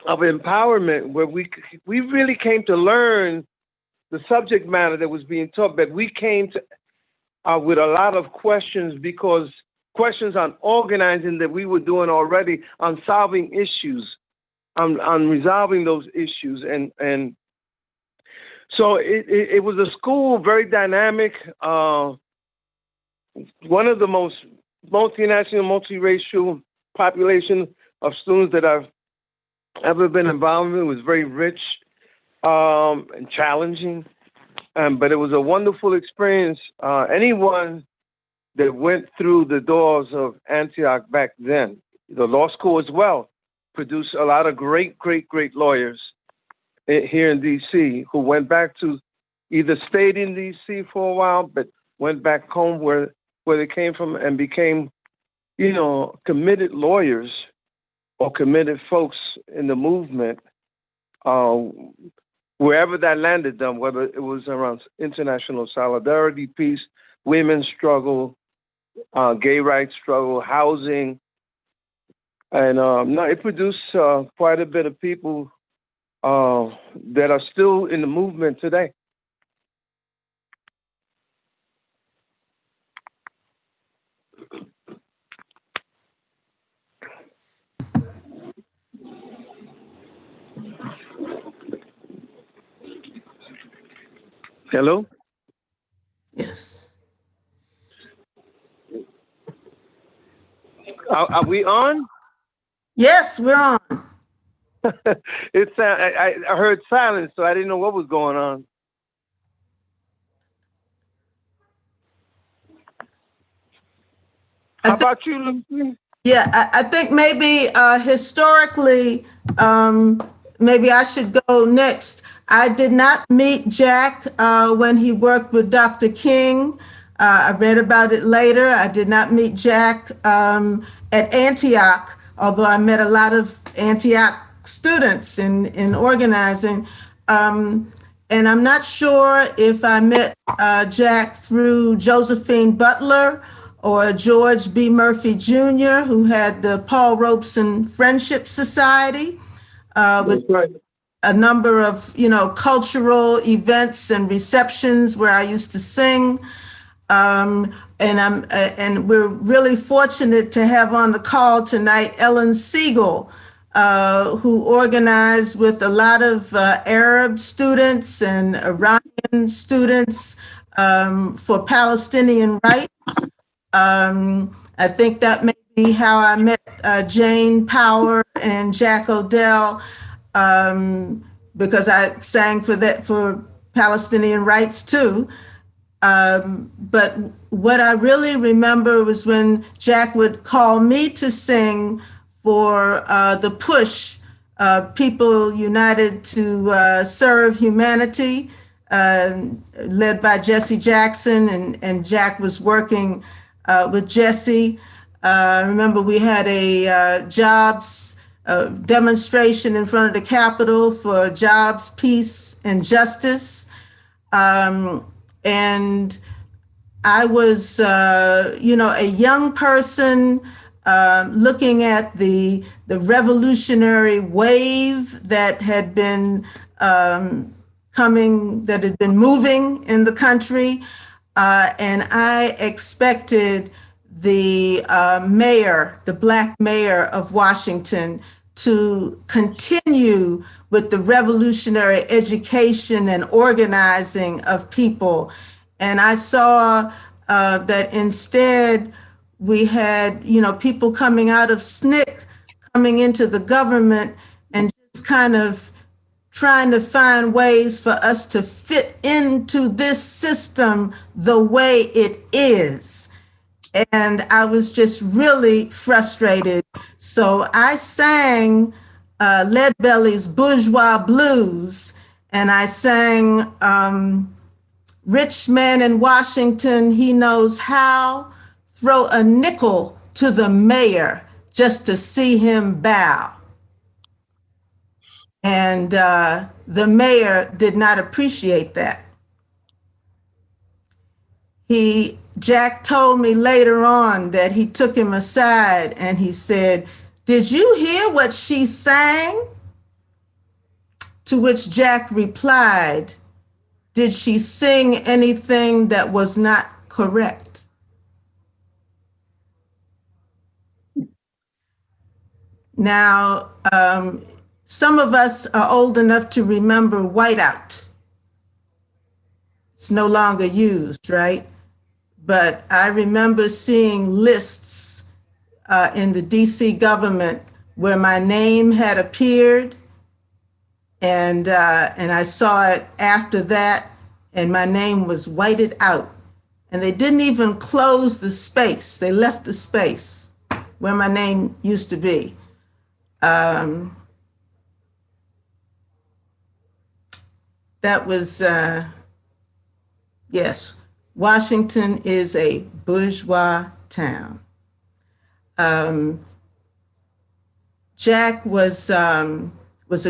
of empowerment where we really came to learn the subject matter that was being taught, but we came to with a lot of questions on organizing that we were doing already, on solving issues, on resolving those issues. And so it was a school, very dynamic, one of the most multinational, multiracial population of students that I've ever been involved in. It was very rich and challenging. But it was a wonderful experience. Anyone that went through the doors of Antioch back then, the law school as well, produced a lot of great lawyers here in D.C. who went back to either stayed in D.C. for a while, but went back home where they came from and became, you know, committed lawyers or committed folks in the movement. Wherever that landed them, whether it was around international solidarity, peace, women's struggle, gay rights struggle, housing. And it produced quite a bit of people that are still in the movement today. Hello? Yes. Are we on? Yes, we're on. I heard silence, so I didn't know what was going on. How about you, Lucy? Yeah, I think maybe historically, maybe I should go next. I did not meet Jack when he worked with Dr. King. I read about it later. I did not meet Jack at Antioch, although I met a lot of Antioch students in organizing. And I'm not sure if I met Jack through Josephine Butler or George B. Murphy Jr., who had the Paul Robeson Friendship Society, with a number of, cultural events and receptions where I used to sing. And we're really fortunate to have on the call tonight Ellen Siegel, who organized with a lot of Arab students and Iranian students for Palestinian rights. I think that may be how I met Jane Power and Jack Odell, because I sang for Palestinian rights too. But what I really remember was when Jack would call me to sing for the push, People United to Serve Humanity, led by Jesse Jackson, and Jack was working with Jesse. I remember we had a jobs demonstration in front of the Capitol for jobs, peace, and justice. And I was, a young person looking at the revolutionary wave that had been that had been moving in the country. And I expected the mayor, the Black mayor of Washington, to continue with the revolutionary education and organizing of people. And I saw that instead we had, people coming out of SNCC, coming into the government and just kind of trying to find ways for us to fit into this system the way it is. And I was just really frustrated. So I sang Leadbelly's Bourgeois Blues, and I sang Rich Man in Washington, He Knows How, throw a nickel to the mayor just to see him bow. And the mayor did not appreciate that. Jack told me later on that he took him aside and he said, "Did you hear what she sang?" To which Jack replied, "Did she sing anything that was not correct?" Now, some of us are old enough to remember whiteout. It's no longer used, right? But I remember seeing lists in the DC government where my name had appeared, and I saw it after that, and my name was whited out. And they didn't even close the space. They left the space where my name used to be. That was, yes, Washington is a bourgeois town. Jack was a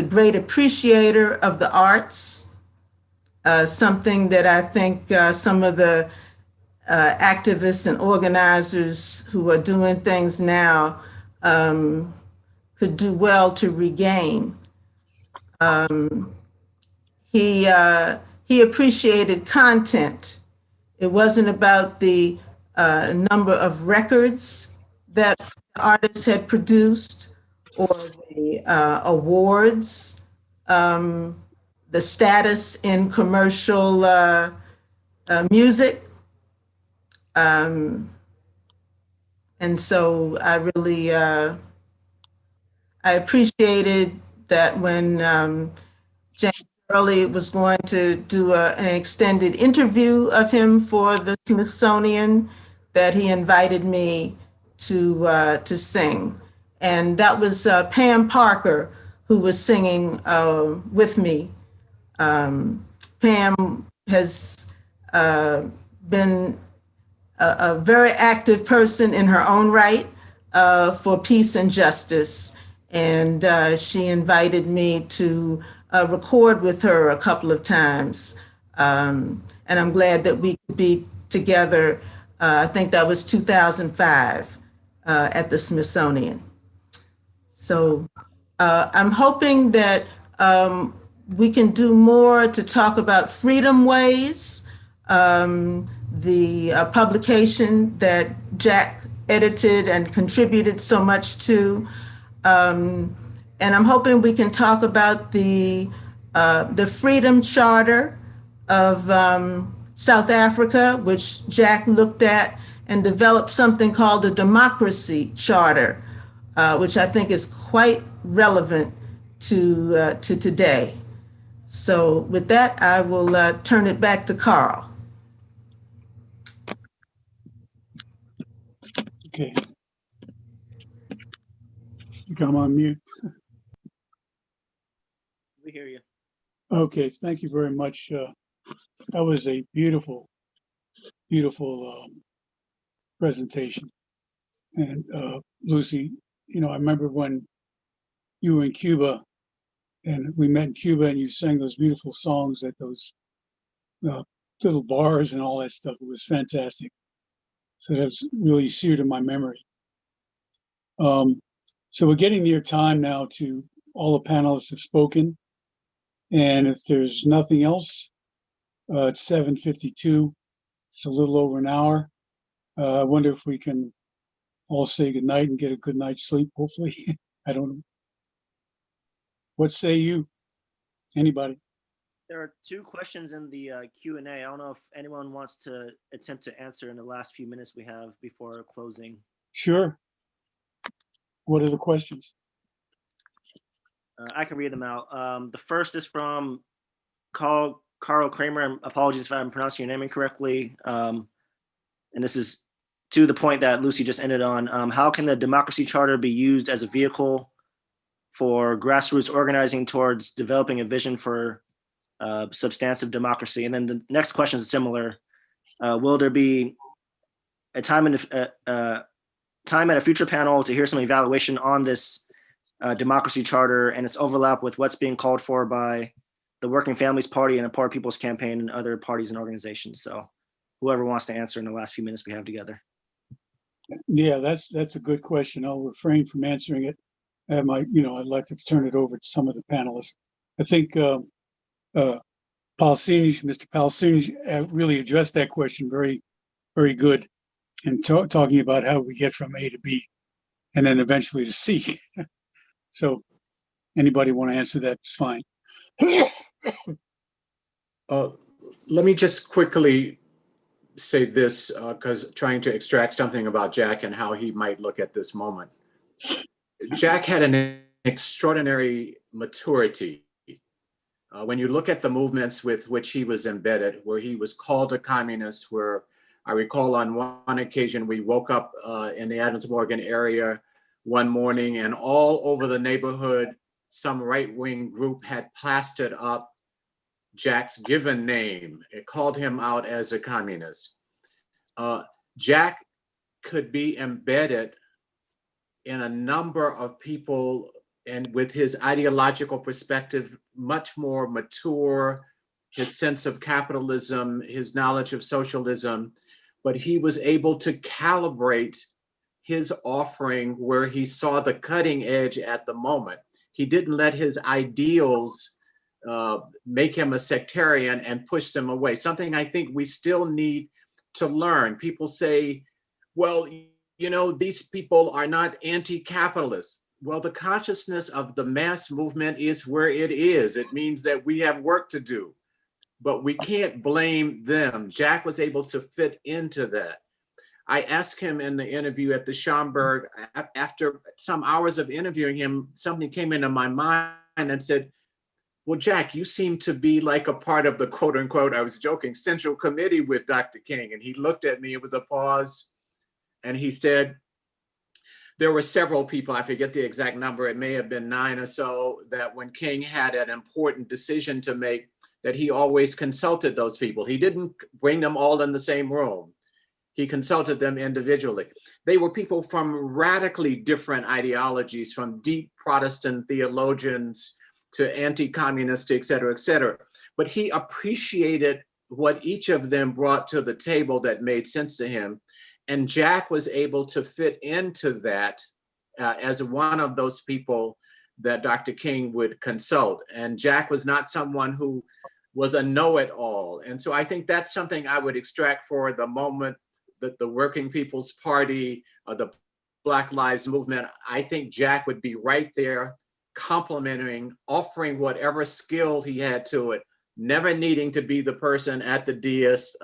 great appreciator of the arts, something that I think some of the activists and organizers who are doing things now could do well to regain. He appreciated content. It wasn't about the number of records that artists had produced or the awards, the status in commercial music. And so I really, I appreciated that when James Earley was going to do an extended interview of him for the Smithsonian, that he invited me to sing. And that was Pam Parker, who was singing with me. Pam has been a very active person in her own right for peace and justice. And she invited me to record with her a couple of times. And I'm glad that we could be together. I think that was 2005 at the Smithsonian. So I'm hoping that we can do more to talk about Freedomways, the publication that Jack edited and contributed so much to. And I'm hoping we can talk about the Freedom Charter of South Africa, which Jack looked at and developed something called the Democracy Charter, which I think is quite relevant to today. So with that, I will turn it back to Carl. Okay. I'm on mute. We hear you. Okay, thank you very much. That was a beautiful, beautiful presentation. And Lucy, you know, I remember when you were in Cuba and we met in Cuba and you sang those beautiful songs at those little bars and all that stuff. It was fantastic. So that's really seared in my memory. So we're getting near time now to all the panelists have spoken. And if there's nothing else, it's 7:52. It's a little over an hour. I wonder if we can all say goodnight and get a good night's sleep, hopefully. I don't know. What say you? Anybody? There are two questions in the Q&A. I don't know if anyone wants to attempt to answer in the last few minutes we have before closing. Sure. What are the questions? I can read them out. The first is from Carl Kramer. Apologies if I'm pronouncing your name incorrectly. And this is to the point that Lucy just ended on. How can the Democracy Charter be used as a vehicle for grassroots organizing towards developing a vision for substantive democracy? And then the next question is similar. Will there be a time at a future panel to hear some evaluation on this Democracy Charter and its overlap with what's being called for by the Working Families Party and the Poor People's Campaign and other parties and organizations? So whoever wants to answer in the last few minutes we have together. Yeah, that's a good question. I'll refrain from answering it. I'd like to turn it over to some of the panelists. I think Mr. Palestinian really addressed that question very, very good, and talking about how we get from A to B and then eventually to C. So anybody want to answer that? It's fine. Let me just quickly say this, because trying to extract something about Jack and how he might look at this moment. Jack had an extraordinary maturity. When you look at the movements with which he was embedded, where he was called a communist, where I recall on one occasion we woke up in the Adams Morgan area one morning and all over the neighborhood, some right-wing group had plastered up Jack's given name. It called him out as a communist. Jack could be embedded in a number of people, and with his ideological perspective, much more mature, his sense of capitalism, his knowledge of socialism, but he was able to calibrate his offering where he saw the cutting edge at the moment. He didn't let his ideals make him a sectarian and push them away. Something I think we still need to learn. People say, well, you know, these people are not anti-capitalist. Well, the consciousness of the mass movement is where it is. It means that we have work to do, but we can't blame them. Jack was able to fit into that. I asked him in the interview at the Schomburg, after some hours of interviewing him, something came into my mind and said, well, Jack, you seem to be like a part of the quote unquote, I was joking, Central Committee with Dr. King. And he looked at me, it was a pause, and he said, there were several people, I forget the exact number, it may have been 9 or so, that when King had an important decision to make, that he always consulted those people. He didn't bring them all in the same room. He consulted them individually. They were people from radically different ideologies, from deep Protestant theologians to anti-communist, et cetera, et cetera. But he appreciated what each of them brought to the table that made sense to him. And Jack was able to fit into that as one of those people that Dr. King would consult. And Jack was not someone who was a know-it-all. And so I think that's something I would extract for the moment that the Working People's Party, the Black Lives Movement. I think Jack would be right there complimenting, offering whatever skill he had to it, never needing to be the person at the dais,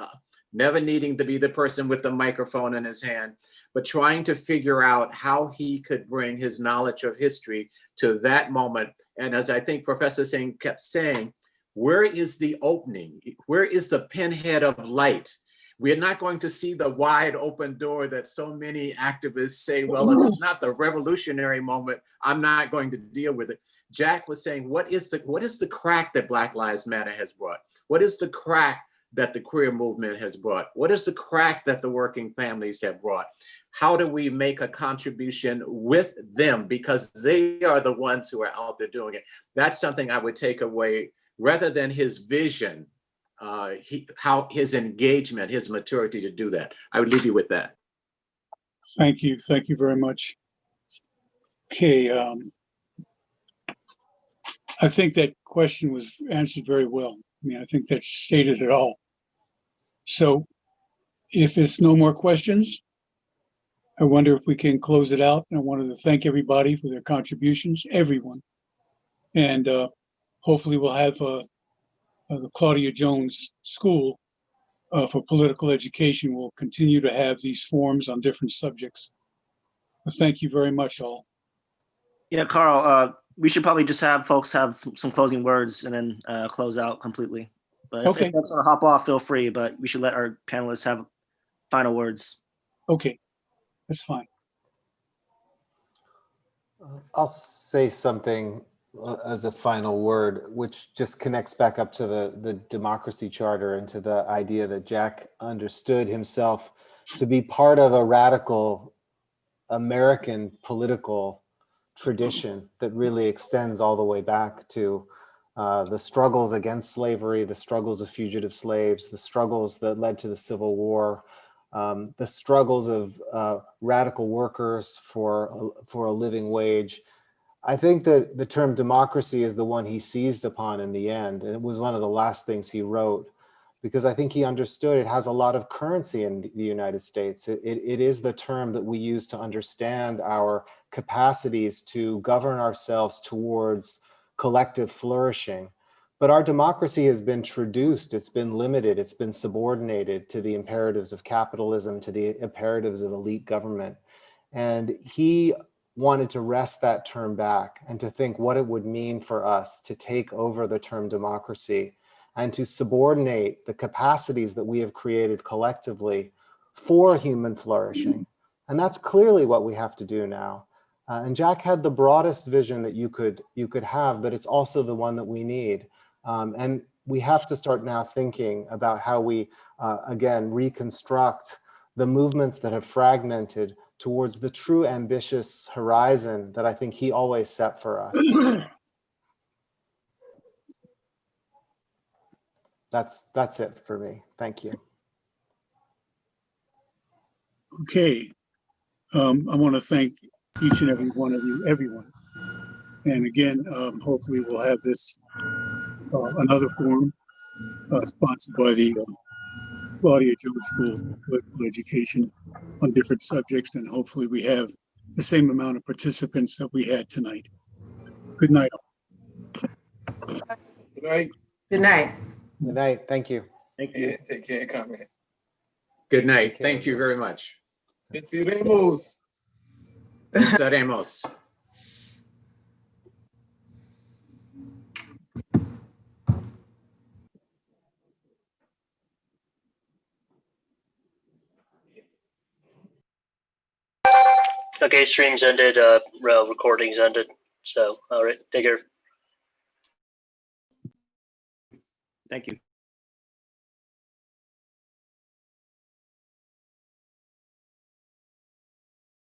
never needing to be the person with the microphone in his hand, but trying to figure out how he could bring his knowledge of history to that moment. And as I think Professor Singh kept saying, where is the opening? Where is the pinhead of light? We're not going to see the wide open door that so many activists say, well, if it's not the revolutionary moment, I'm not going to deal with it. Jack was saying, what is the crack that Black Lives Matter has brought? What is the crack that the queer movement has brought? What is the crack that the working families have brought? How do we make a contribution with them? Because they are the ones who are out there doing it. That's something I would take away rather than his vision. How his engagement, his maturity to do that. I would leave you with that. Thank you very much. Okay, I think that question was answered very well. I mean, I think that stated it all. So if it's no more questions, I wonder if we can close it out. And I wanted to thank everybody for their contributions, everyone. And hopefully we'll have the Claudia Jones School for Political Education will continue to have these forums on different subjects. But thank you very much, all. Yeah, Carl, we should probably just have folks have some closing words and then close out completely. But if folks want to hop off, feel free, but we should let our panelists have final words. Okay, that's fine. I'll say something as a final word, which just connects back up to the Democracy Charter and to the idea that Jack understood himself to be part of a radical American political tradition that really extends all the way back to the struggles against slavery, the struggles of fugitive slaves, the struggles that led to the Civil War, the struggles of radical workers for a living wage. I think that the term democracy is the one he seized upon in the end, and it was one of the last things he wrote, because I think he understood it has a lot of currency in the United States. It is the term that we use to understand our capacities to govern ourselves towards collective flourishing. But our democracy has been traduced, it's been limited, it's been subordinated to the imperatives of capitalism, to the imperatives of elite government. And he wanted to wrest that term back and to think what it would mean for us to take over the term democracy and to subordinate the capacities that we have created collectively for human flourishing. And that's clearly what we have to do now. And Jack had the broadest vision that you could have, but it's also the one that we need. And we have to start now thinking about how we, again, reconstruct the movements that have fragmented towards the true ambitious horizon that I think he always set for us. That's it for me. Thank you. Okay. I want to thank each and every one of you, everyone. And again, hopefully we'll have this another forum sponsored by the Claudia Jones School of Political Education on different subjects, and hopefully we have the same amount of participants that we had tonight. Good night. Good night. Good night. Good night. Thank you. Thank you. Yeah, take care, comrades. Good night. Thank you very much. Venceremos. Venceremos. Okay, streams ended, recordings ended. So, all right, take care. Thank you.